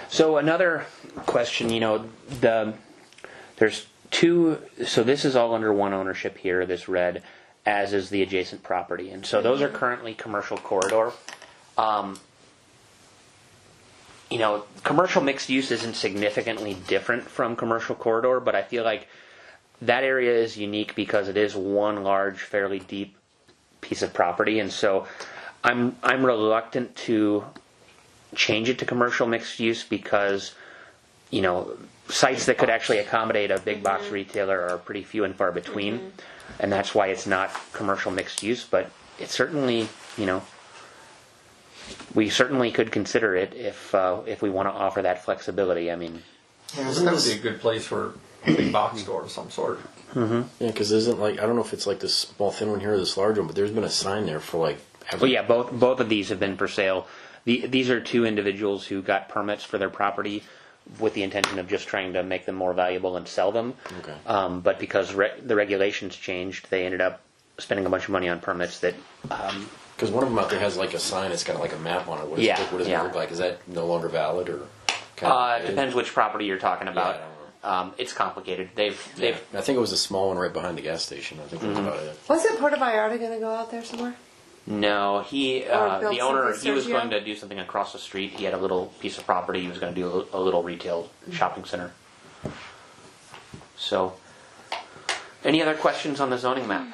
So another question, there's two. So this is all under one ownership here. This red, as is the adjacent property, and so those are currently commercial corridor. Commercial mixed use isn't significantly different from commercial corridor, but I feel like that area is unique because it is one large, fairly deep piece of property, and so I'm reluctant to change it to commercial mixed use because sites that could actually accommodate a big box retailer are pretty few and far between, and that's why it's not commercial mixed use. But it's certainly we certainly could consider it if we want to offer that flexibility. I mean, Yeah, that would be a good place for a big box store of some sort. Yeah, because isn't like I don't know if it's like this small thin one here or this large one, but there's been a sign there for like. well, yeah, both of these have been for sale. These are two individuals who got permits for their property with the intention of just trying to make them more valuable and sell them. Okay. But because the regulations changed, they ended up spending a bunch of money on permits that. Because one of them out there has like a sign. It's got like a map on it. What does it look like? Is that no longer valid or? It depends which property you're talking about. It's complicated. They've I think it was a small one right behind the gas station. I think that's about it. Wasn't Puerto Vallarta going to go out there somewhere? no. He Or built the owner. something, He was Sergio? going to do something across the street. He had a little piece of property. He was going to do a little retail shopping center. So, any other questions on the zoning map?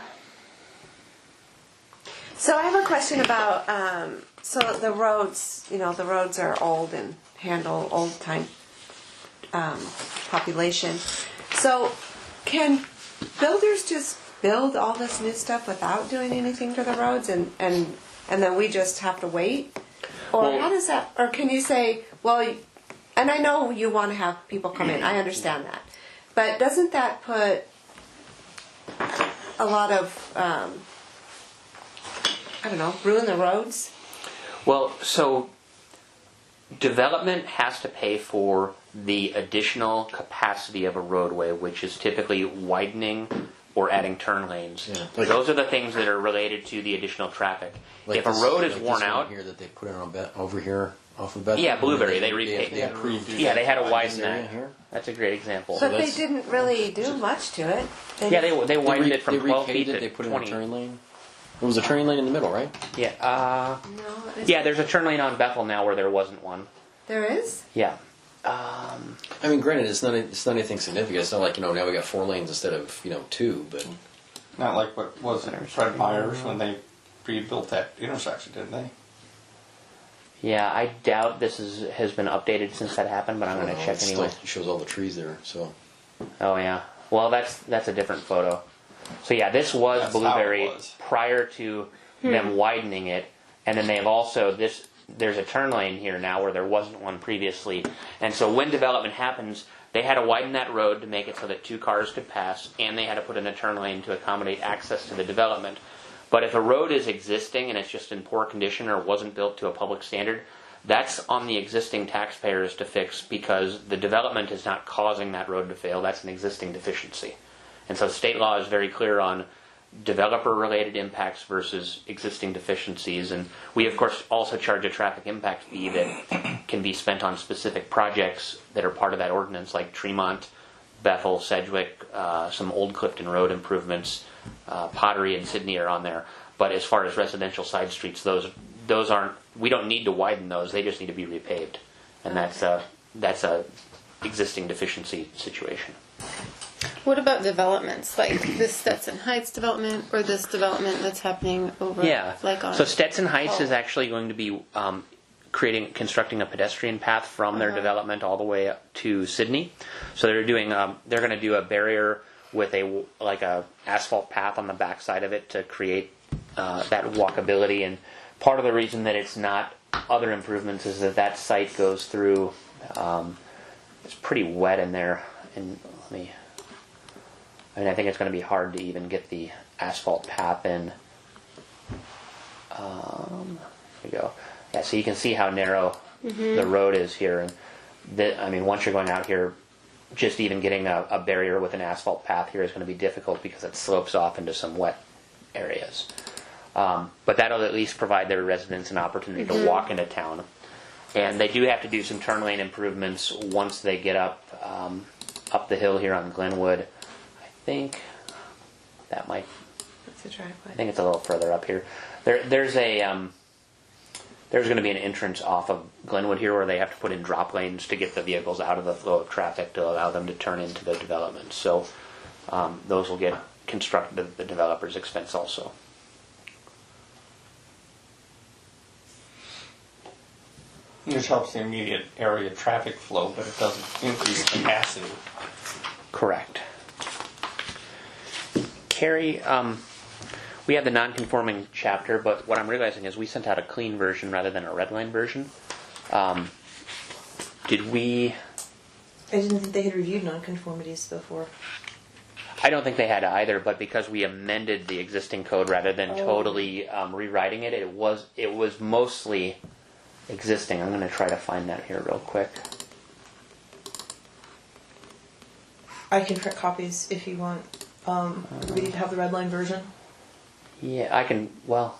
So I have a question about, so the roads, the roads are old and handle old time population. So can builders just build all this new stuff without doing anything to the roads and then we just have to wait? Or Well- how does that, or can you say, well, and I know you want to have people come in, I understand that. But doesn't that put a lot of, ruin the roads? Well, so development has to pay for the additional capacity of a roadway, which is typically widening or adding turn lanes. Yeah, like- Those are the things that are related to the additional traffic. Like if a this- road is like worn this one out, here that they put it on over here off of Beth. Yeah, Blueberry, they repaved. They approved. yeah, they had to widen this area that. here. That's a great example. But they that's- didn't really do much to it. Yeah, they widened it from they 12 repaved feet it, to They put 20. in a turn lane. It was a turn lane in the middle, right? Yeah, No, it's- yeah. There's a turn lane on Bethel now where there wasn't one. There is? Yeah. I mean, granted, it's not anything significant. It's not like now we got 4 lanes instead of 2, but Not like what was it, Fred Meyer's when they rebuilt that intersection, didn't they? Yeah, I doubt this has been updated since that happened, but I'm going to check it anyway. still shows all the trees there. So Oh yeah. Well, that's a different photo. So yeah, this was That's how Blueberry it was. prior to them widening it, and then they've also there's a turn lane here now where there wasn't one previously, and so when development happens, they had to widen that road to make it so that 2 cars could pass, and they had to put in a turn lane to accommodate access to the development. But if a road is existing and it's just in poor condition or wasn't built to a public standard, that's on the existing taxpayers to fix because the development is not causing that road to fail. That's an existing deficiency. And so state law is very clear on developer-related impacts versus existing deficiencies. And we, of course, also charge a traffic impact fee that can be spent on specific projects that are part of that ordinance, like Tremont, Bethel, Sedgwick, some Old Clifton Road improvements, Pottery and Sydney are on there. But as far as residential side streets, those aren't. We don't need to widen those. They just need to be repaved, and that's a existing deficiency situation. What about developments like this Stetson Heights development or this development that's happening over like on? So Stetson Heights is actually going to be constructing a pedestrian path from their development all the way up to Sydney. So they're going to do a barrier with a asphalt path on the backside of it to create that walkability. And part of the reason that it's not other improvements is that site goes through. It's pretty wet in there, and I think it's going to be hard to even get the asphalt path in. There we go. Yeah, so you can see how narrow the road is here, and once you're going out here, just even getting a barrier with an asphalt path here is going to be difficult because it slopes off into some wet areas. But that'll at least provide their residents an opportunity to walk into town. And they do have to do some turn lane improvements once they get up the hill here on Glenwood. I think that might. That's a driveway. I think it's a little further up here. There's going to be an entrance off of Glenwood here where they have to put in drop lanes to get the vehicles out of the flow of traffic to allow them to turn into the development. So those will get constructed at the developer's expense also. Which helps the immediate area traffic flow, but it doesn't increase capacity. Correct. Carrie, we have the non-conforming chapter, but what I'm realizing is we sent out a clean version rather than a red line version. Did we? I didn't think they had reviewed nonconformities before. I don't think they had either, but because we amended the existing code rather than totally rewriting it, it was mostly existing. I'm going to try to find that here real quick. I can print copies if you want. We have the red line version. Yeah, I can. Well,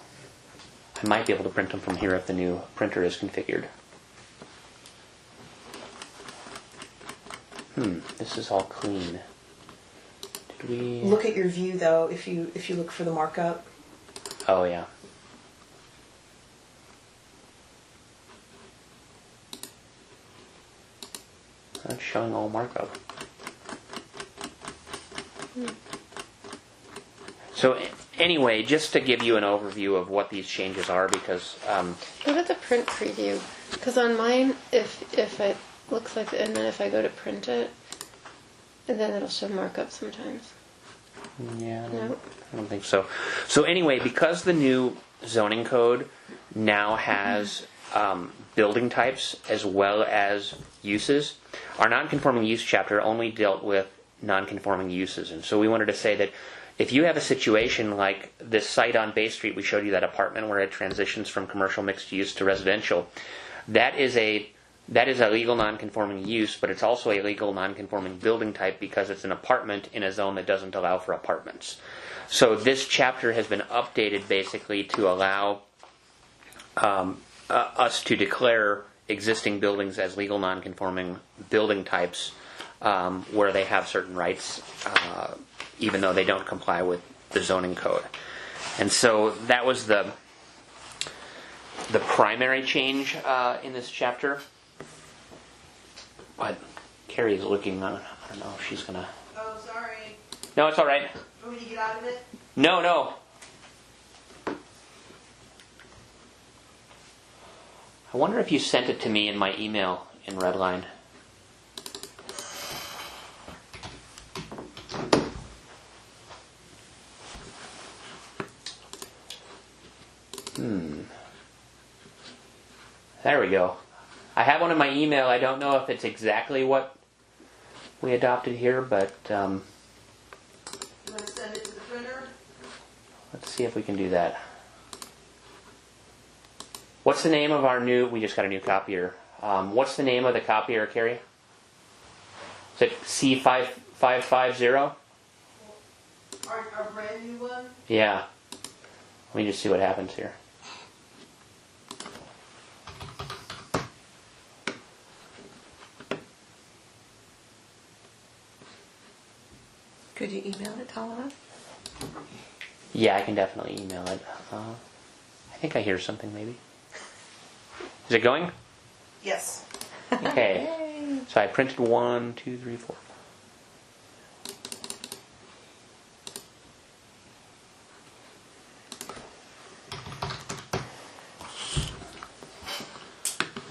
I might be able to print them from here if the new printer is configured. This is all clean. Did we look at your view though? If you look for the markup. Oh yeah. Not showing all markup. So anyway, just to give you an overview of what these changes are, because Go to the print preview, because on mine, if it looks like, and then if I go to print it, and then it'll show markup sometimes. yeah, No. I don't think so. So anyway, because the new zoning code now has building types as well as uses, our non-conforming use chapter only dealt with non-conforming uses, and so we wanted to say that if you have a situation like this site on Bay Street, we showed you that apartment where it transitions from commercial mixed use to residential, that is a legal non-conforming use, but it's also a legal non-conforming building type because it's an apartment in a zone that doesn't allow for apartments. So this chapter has been updated basically to allow us to declare existing buildings as legal non-conforming building types where they have certain rights, even though they don't comply with the zoning code. And so that was the primary change in this chapter. But Carrie's looking on. I don't know if she's gonna. Oh, sorry. No, it's all right. Want me to get out of it? No. I wonder if you sent it to me in my email in Redline. There we go. I have one in my email. I don't know if it's exactly what we adopted here, but You want to send it to the printer? let's see if we can do that. What's the name of our new... We just got a new copier. What's the name of the copier, Carrie? Is it C5550? Our brand new one? Yeah. Let me just see what happens here. Could you email it to all of us? Yeah, I can definitely email it. I think I hear something maybe. Is it going? Yes. Okay. So I printed 1, 2, 3, 4.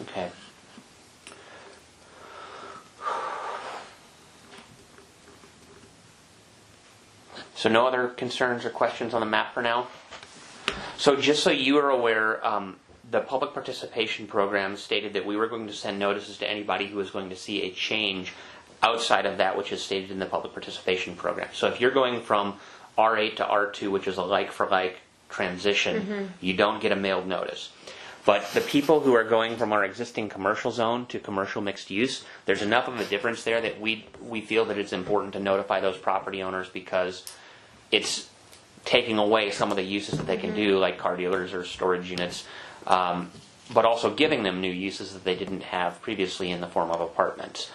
Okay. So no other concerns or questions on the map for now? So just so you are aware, the public participation program stated that we were going to send notices to anybody who was going to see a change outside of that which is stated in the public participation program. So if you're going from R8 to R2, which is a like-for-like transition, you don't get a mailed notice. But the people who are going from our existing commercial zone to commercial mixed use, there's enough of a difference there that we feel that it's important to notify those property owners because it's taking away some of the uses that they can do, like car dealers or storage units, but also giving them new uses that they didn't have previously in the form of apartments.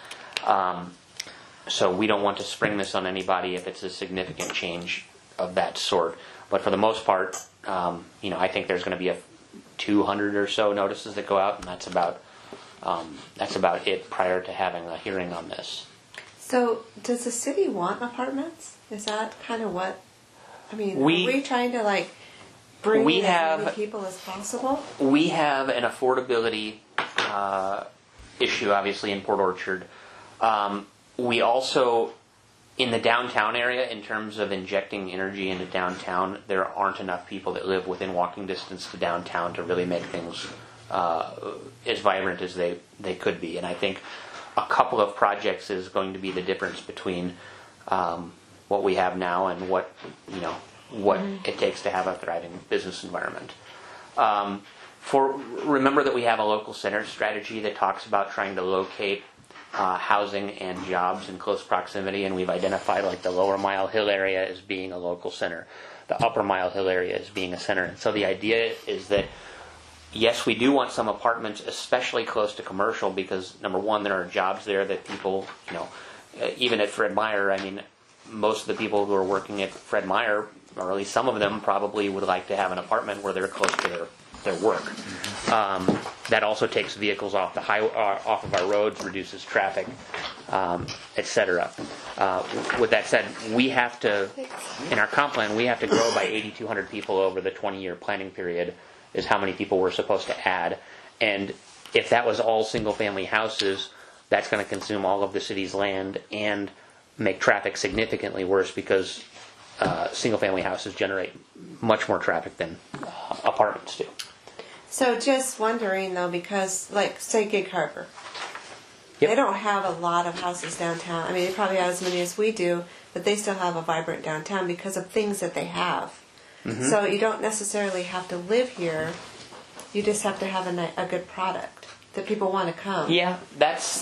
So we don't want to spring this on anybody if it's a significant change of that sort. But for the most part, I think there's going to be 200 or so notices that go out, and that's about it prior to having a hearing on this. So, does the city want apartments? Is that kind of what? I mean, are we trying to bring in as many people as possible? We have an affordability issue, obviously, in Port Orchard. We also, in the downtown area, in terms of injecting energy into downtown, there aren't enough people that live within walking distance to downtown to really make things as vibrant as they could be. And I think a couple of projects is going to be the difference between what we have now and what it takes to have a thriving business environment. Remember that we have a local center strategy that talks about trying to locate housing and jobs in close proximity, and we've identified the Lower Mile Hill area as being a local center, the Upper Mile Hill area as being a center. And so the idea is that yes, we do want some apartments, especially close to commercial, because number one, there are jobs there that people, even at Fred Meyer, I mean, most of the people who are working at Fred Meyer, or at least some of them, probably would like to have an apartment where they're close to their work. That also takes vehicles off off of our roads, reduces traffic, etc. With that said, we have to, in our comp plan, we have to grow by 8,200 people over the 20-year planning period, is how many people we're supposed to add. And if that was all single-family houses, that's going to consume all of the city's land and make traffic significantly worse because single-family houses generate much more traffic than apartments do. So just wondering though, because say Gig Harbor, Yep. they don't have a lot of houses downtown. I mean, they probably have as many as we do, but they still have a vibrant downtown because of things that they have. Mm-hmm. So you don't necessarily have to live here. You just have to have a good product that people want to come. Yeah, that's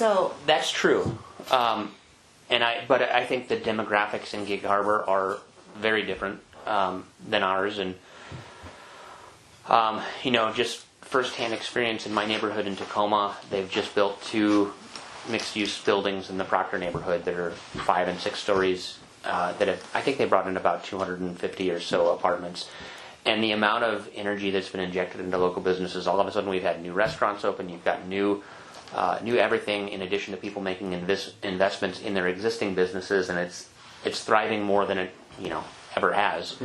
true. But I think the demographics in Gig Harbor are very different than ours, and just firsthand experience in my neighborhood in Tacoma, they've just built 2 mixed-use buildings in the Proctor neighborhood that are 5 and 6 stories. I think they brought in about 250 or so apartments, and the amount of energy that's been injected into local businesses. All of a sudden, we've had new restaurants open. You've got new everything, in addition to people making investments in their existing businesses, and it's thriving more than it ever has.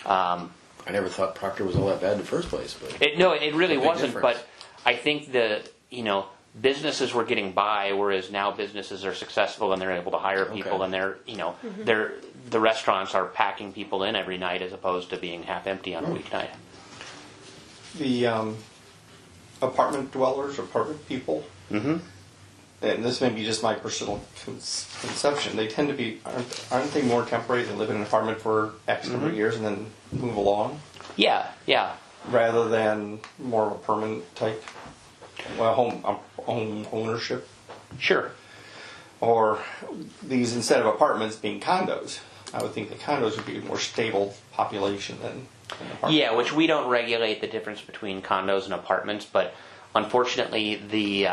I never thought Proctor was all that bad in the first place, but it really wasn't. Difference. But I think businesses were getting by, whereas now businesses are successful and they're able to hire people, and the restaurants are packing people in every night as opposed to being half empty on a weeknight. The apartment dwellers, apartment people, Mm-hmm. and this may be just my personal conception, they tend to be, aren't they more temporary? They live in an apartment for X number of years and then move along? Yeah. Rather than more of a permanent type, home ownership? Sure. Or these, instead of apartments, being condos. I would think the condos would be a more stable population than apartments. Yeah, which we don't regulate the difference between condos and apartments, but unfortunately the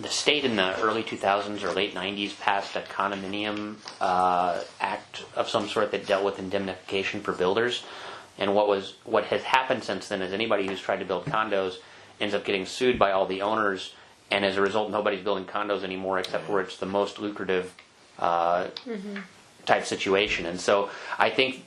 the state in the early 2000s or late 90s passed a condominium act of some sort that dealt with indemnification for builders. And what has happened since then is anybody who's tried to build condos ends up getting sued by all the owners, and as a result, nobody's building condos anymore except where it's the most lucrative type situation. And so I think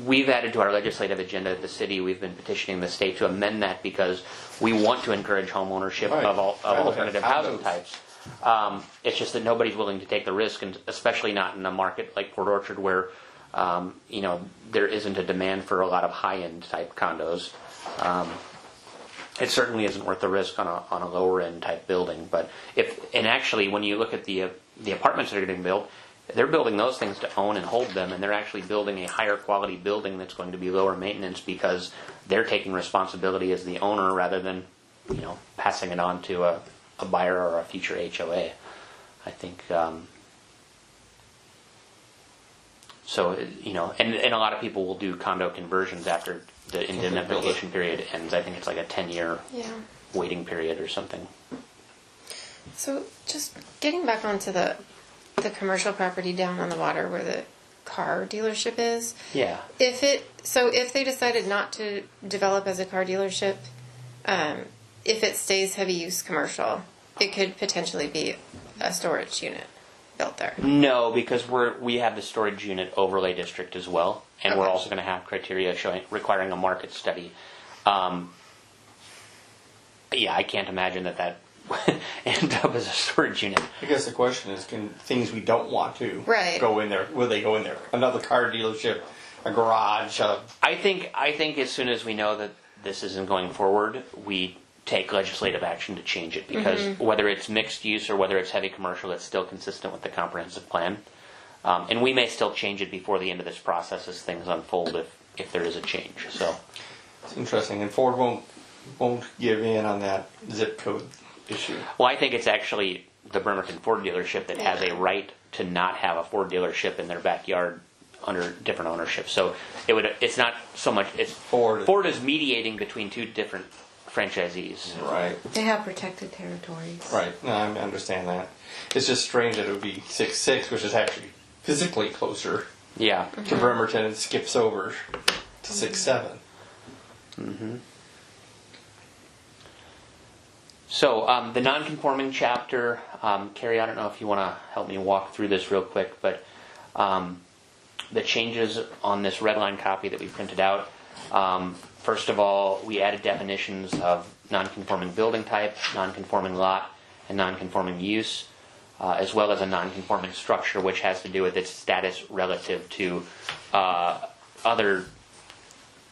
we've added to our legislative agenda at the city. We've been petitioning the state to amend that because we want to encourage home ownership Right. of alternative housing Condos. types. It's just that nobody's willing to take the risk, and especially not in a market like Port Orchard where there isn't a demand for a lot of high-end type condos. It certainly isn't worth the risk on a lower-end type building. But actually, when you look at the apartments that are getting built, they're building those things to own and hold them, and they're actually building a higher quality building that's going to be lower maintenance because they're taking responsibility as the owner rather than passing it on to a buyer or a future HOA. I think so. And a lot of people will do condo conversions after the indemnification period ends. I think it's like a 10-year waiting period or something. So just getting back onto the commercial property down on the water where the car dealership is. Yeah. If they decided not to develop as a car dealership, if it stays heavy use commercial, it could potentially be a storage unit built there. No, because we have the storage unit overlay district as well, and we're Okay. also going to have criteria requiring a market study. I can't imagine that end up as a storage unit. I guess the question is, can things we don't want to Right. go in there? Will they go in there? Another car dealership, a garage. I think as soon as we know that this isn't going forward, we take legislative action to change it because whether it's mixed use or whether it's heavy commercial, it's still consistent with the comprehensive plan. And we may still change it before the end of this process as things unfold if there is a change. So It's interesting, and Ford won't give in on that zip code issue. Well, I think it's actually the Bremerton Ford dealership that has a right to not have a Ford dealership in their backyard under different ownership. So it's not so much Ford is mediating between two different franchisees. Right. They have protected territories. Right. No, I understand that. It's just strange that it would be 6-6, which is actually physically closer Yeah. to Bremerton, and skips over to 6-7. So the non-conforming chapter, Carrie, I don't know if you want to help me walk through this real quick, but the changes on this red line copy that we printed out. First of all, we added definitions of non-conforming building type, non-conforming lot, and non-conforming use, as well as a non-conforming structure, which has to do with its status relative to other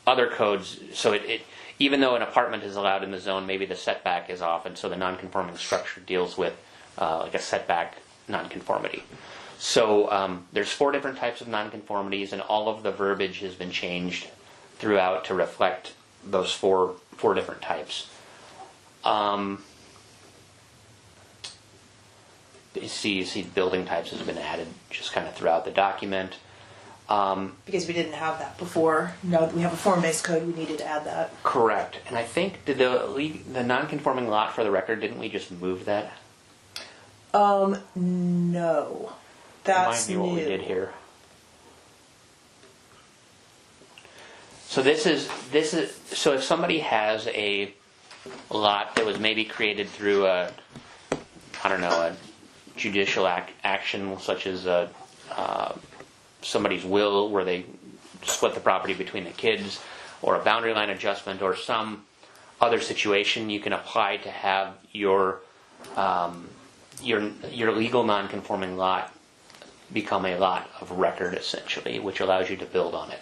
codes. So even though an apartment is allowed in the zone, maybe the setback is off, and so the non-conforming structure deals with like a setback non-conformity. So there's 4 different types of non-conformities, and all of the verbiage has been changed throughout to reflect those four different types. You see building types has been added just kind of throughout the document. Because we didn't have that before. Now that we have a form-based code, we needed to add that. Correct. And I think did the non-conforming lot, for the record, didn't we just move that? No. That's Remind me what we new. did here. So this is so if somebody has a lot that was maybe created through a judicial action such as somebody's will where they split the property between the kids, or a boundary line adjustment, or some other situation, you can apply to have your legal non-conforming lot become a lot of record, essentially, which allows you to build on it.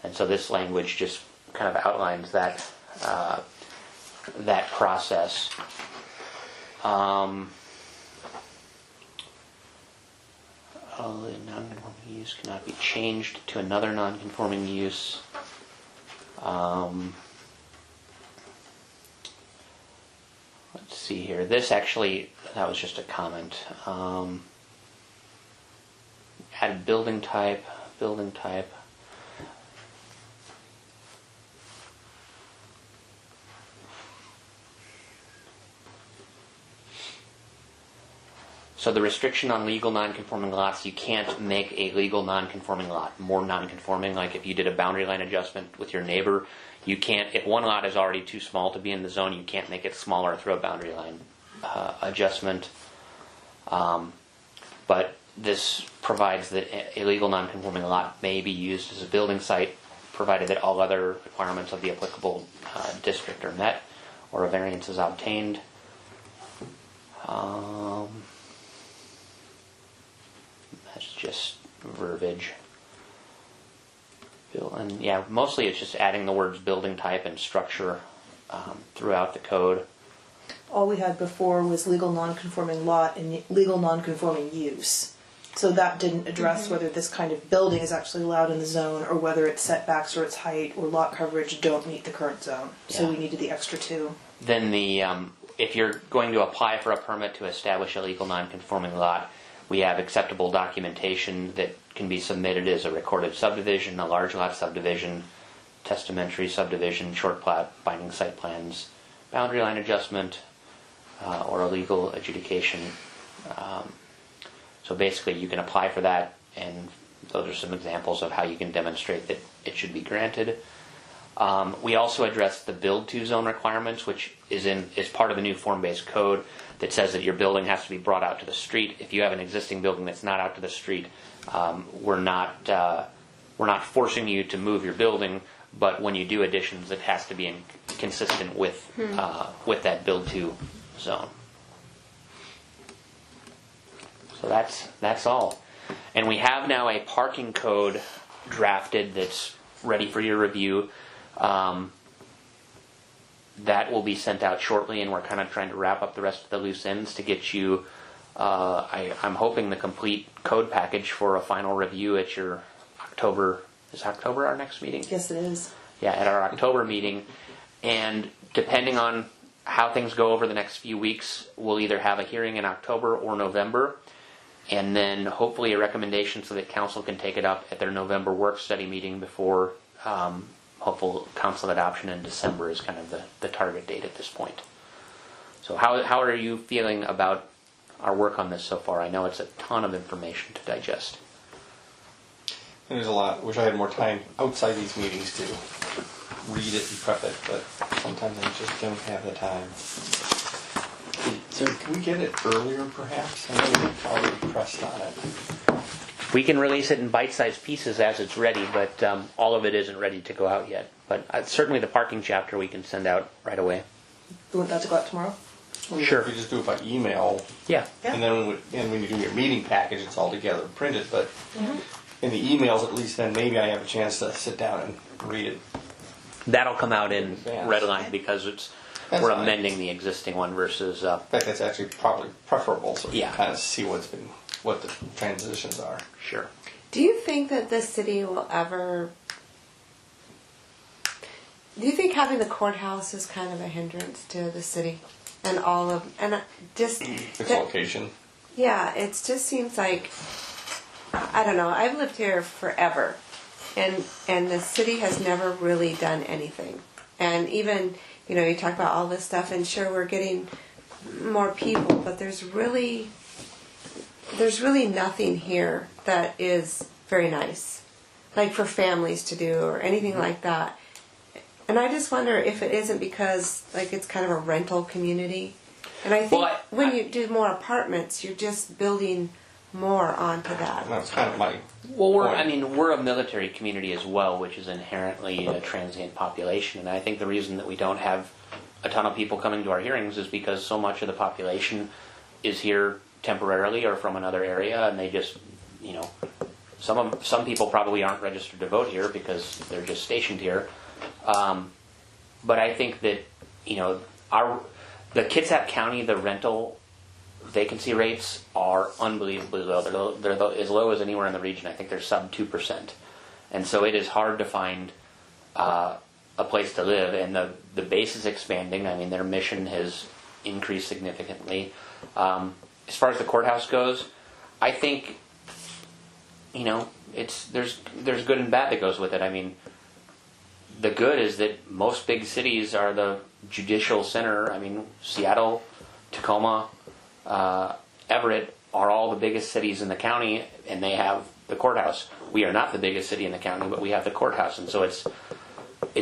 And so this language just kind of outlines that process. The non-conforming use cannot be changed to another non-conforming use. Let's see here. This actually, that was just a comment. Add building type. So the restriction on legal non-conforming lots, you can't make a legal non-conforming lot more non-conforming. Like if you did a boundary line adjustment with your neighbor, you can't, if one lot is already too small to be in the zone, you can't make it smaller through a boundary line adjustment. But this provides that a legal non-conforming lot may be used as a building site, provided that all other requirements of the applicable district are met or a variance is obtained. That's just verbiage. And yeah, mostly it's just adding the words building type and structure throughout the code. All we had before was legal non-conforming lot and legal non-conforming use. So that didn't address whether this kind of building is actually allowed in the zone or whether its setbacks or its height or lot coverage don't meet the current zone. So Yeah. we needed the extra two. Then the if you're going to apply for a permit to establish a legal non-conforming lot, we have acceptable documentation that can be submitted as a recorded subdivision, a large lot subdivision, testamentary subdivision, short plat, binding site plans, boundary line adjustment, or a legal adjudication. So basically you can apply for that, and those are some examples of how you can demonstrate that it should be granted. We also addressed the build-to zone requirements, which is part of the new form-based code that says that your building has to be brought out to the street. If you have an existing building that's not out to the street, we're not forcing you to move your building, but when you do additions, it has to be consistent with that build-to zone. So that's all. And we have now a parking code drafted that's ready for your review. That will be sent out shortly, and we're kind of trying to wrap up the rest of the loose ends to get you, I'm hoping, the complete code package for a final review at your October, is October our next meeting? Yes, it is. Yeah, at our October meeting. And depending on how things go over the next few weeks, we'll either have a hearing in October or November, and then hopefully a recommendation so that council can take it up at their November work study meeting before hopeful council adoption in December is kind of the target date at this point. So how are you feeling about our work on this so far? I know it's a ton of information to digest. And there's a lot. Wish I had more time outside these meetings to read it and prep it, but sometimes I just don't have the time. So can we get it earlier, perhaps? I know we're already pressed on it. We can release it in bite-sized pieces as it's ready, but all of it isn't ready to go out yet. But certainly the parking chapter we can send out right away. You want that to go out tomorrow? Sure. If you just do it by email, Yeah. Yeah. and then when you do your meeting package, it's all together printed. But in the emails, at least, then maybe I have a chance to sit down and read it. That'll come out in Yeah. red line because That's we're fine. amending the existing one versus. In fact, that's actually probably preferable, so you Yeah. can kind of see what the transitions are. Sure. Do you think that the city will ever? Do you think having the courthouse is kind of a hindrance to the city and just Its location. yeah, it just seems like I don't know. I've lived here forever, and the city has never really done anything. And even you talk about all this stuff, and sure we're getting more people, but there's really nothing here that is very nice, like for families to do or anything like that. And I just wonder if it isn't because like it's kind of a rental community. And I think when you do more apartments, you're just building more onto that. That's kind of my Well, point. we're a military community as well, which is inherently a transient population, and I think the reason that we don't have a ton of people coming to our hearings is because so much of the population is here temporarily or from another area, and they just, some people probably aren't registered to vote here because they're just stationed here. But I think that the Kitsap County, the rental vacancy rates are unbelievably low. They're as low as anywhere in the region. I think they're sub 2%, and so it is hard to find a place to live. And the base is expanding. I mean, their mission has increased significantly. As far as the courthouse goes, I think there's good and bad that goes with it. I mean, the good is that most big cities are the judicial center. I mean, Seattle, Tacoma, Everett are all the biggest cities in the county, and they have the courthouse. We are not the biggest city in the county, but we have the courthouse, and so it's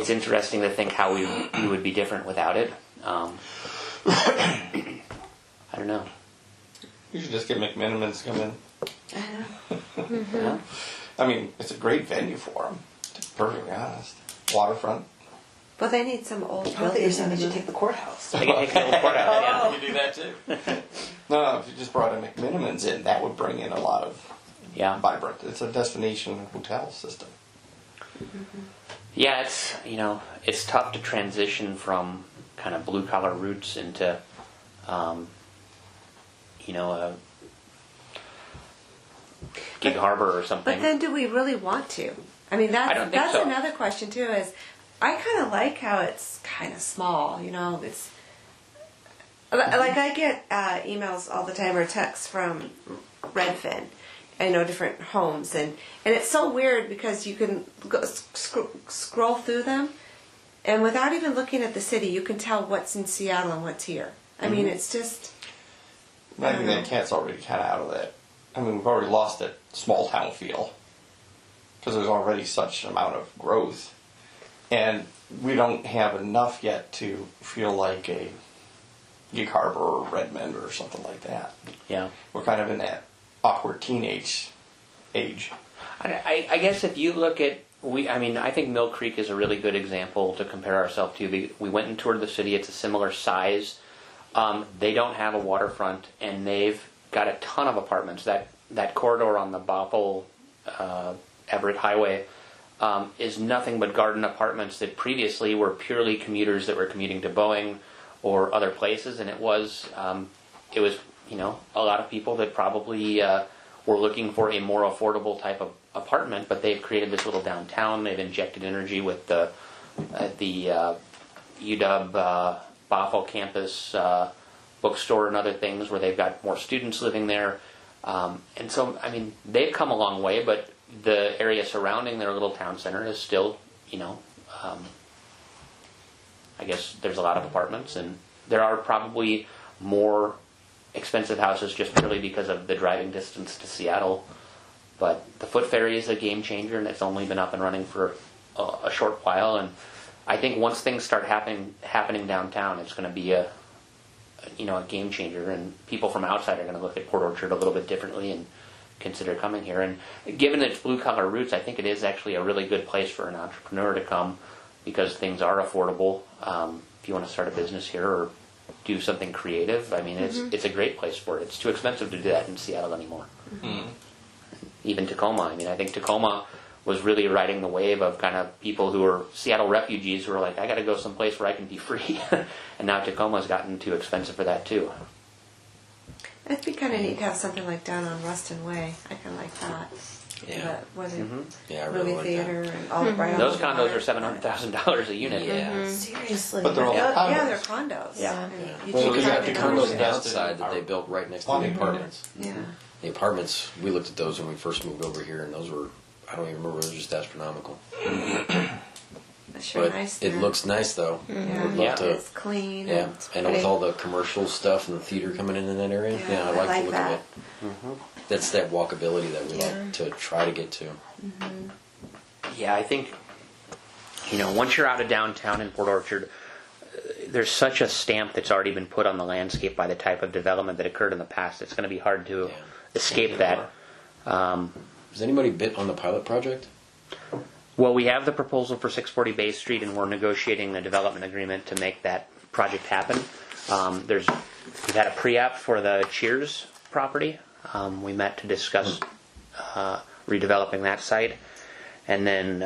interesting to think how we would be different without it. I don't know. You should just get McMenamins to come in. Yeah. I mean, it's a great venue for them, to be perfectly honest. Waterfront. Well, they need some old I thought you were saying they buildings. should take the courthouse. They can take the old courthouse, yeah. You do that too. No, if you just brought a McMenamins in, that would bring in a lot of Yeah. vibrant. It's a destination hotel system. Yeah, it's tough to transition from kind of blue collar roots into, a Gig Harbor or something. But then, do we really want to? I mean, I don't think that's so. another question too. Is I kind of like how it's kind of small. It's like I get emails all the time or texts from Redfin. Different homes, and it's so weird because you can go, scroll through them, and without even looking at the city, you can tell what's in Seattle and what's here. I mean, it's just. I think that cat's already kind of out of that. I mean, we've already lost that small town feel because there's already such an amount of growth, and we don't have enough yet to feel like a Gig Harbor or Redmond or something like that. Yeah. We're kind of in that awkward teenage age. I guess if you look at, I think Mill Creek is a really good example to compare ourselves to. We went and toured the city. It's a similar size. They don't have a waterfront, and they've got a ton of apartments. That corridor on the Bothell Everett Highway is nothing but garden apartments that previously were purely commuters that were commuting to Boeing or other places, and it was a lot of people that probably were looking for a more affordable type of apartment, but they've created this little downtown. They've injected energy with the UW Bothell campus bookstore and other things where they've got more students living there. And so, they've come a long way, but the area surrounding their little town center is still, I guess there's a lot of apartments, and there are probably more expensive houses just purely because of the driving distance to Seattle. But the foot ferry is a game changer, and it's only been up and running for a short while. And I think once things start happening downtown, it's going to be a game changer, and people from outside are going to look at Port Orchard a little bit differently and consider coming here. And given its blue collar roots, I think it is actually a really good place for an entrepreneur to come because things are affordable. If you want to start a business here or do something creative, it's a great place for it. It's too expensive to do that in Seattle anymore. Mm-hmm. Even Tacoma. I think Tacoma was really riding the wave of kind of people who are Seattle refugees who are like, I got to go someplace where I can be free. And now Tacoma's gotten too expensive for that too. It'd be kind of neat to have something like down on Ruston Way. I kind of like that. Yeah. Was it Yeah, I really movie like theater and all right on Those the condos water. are $700,000 a unit. Yeah. Seriously. But they're all Yeah, condos. they're condos. Yeah. And Yeah. you Well, can because drive got the in condos on on it. the outside that they built right next to the apartments. Yeah. The apartments, we looked at those when we first moved over here, and those were, I don't even remember, those were just astronomical. It's sure But nice it there. looks nice, though. Yeah. Would Yeah. love to. It's clean. Yeah, And, it's and with pretty. all the commercial stuff and the theater coming in that area, Yeah, yeah, I I like like the look that. of it. That's that walkability that we like to try to get to. Yeah, I think, once you're out of downtown in Port Orchard, there's such a stamp that's already been put on the landscape by the type of development that occurred in the past. It's going to be hard to Yeah. escape that. Has anybody bit on the pilot project? Well, we have the proposal for 640 Bay Street, and we're negotiating a development agreement to make that project happen. We've had a pre-app for the Cheers property. We met to discuss redeveloping that site. And then,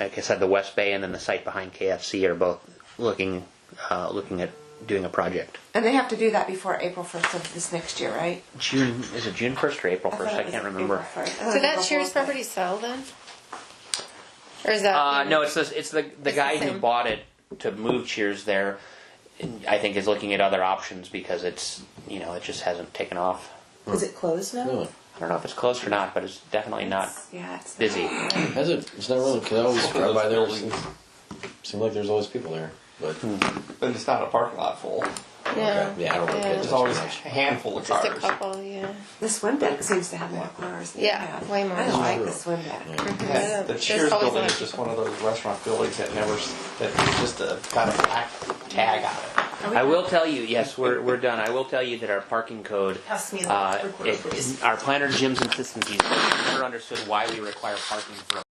like I said, the West Bay and then the site behind KFC are both looking at doing a project. And they have to do that before April 1st of this next year, right? Is it June 1st or April 1st? thought I it was can't remember. April 1st. I thought So it that was Cheers April 1st. property sell then? Or is that? No, it's the guy the who same. bought it to move Cheers there. I think is looking at other options because it just hasn't taken off. Is it closed now? Really? I don't know if it's closed or not, but it's definitely not Yeah, it's busy. Has it? It's not really, because I always drive by there. Seemed like there's always people there. But Then it's not a parking lot full. Yeah. Yeah, I don't really Yeah. get There's much always a much. handful of Just a cars. couple, yeah. The swim deck seems to have more cars. than Yeah, you have. way more. I don't like the swim deck. Yeah, the There's Cheers always building a lot is of just people. one of those restaurant buildings that just got a black tag on it. I will tell you, yes, we're done. I will tell you that our parking code, Pass me the recorder, please. our planner Jim's insistence, he's never understood why we require parking for a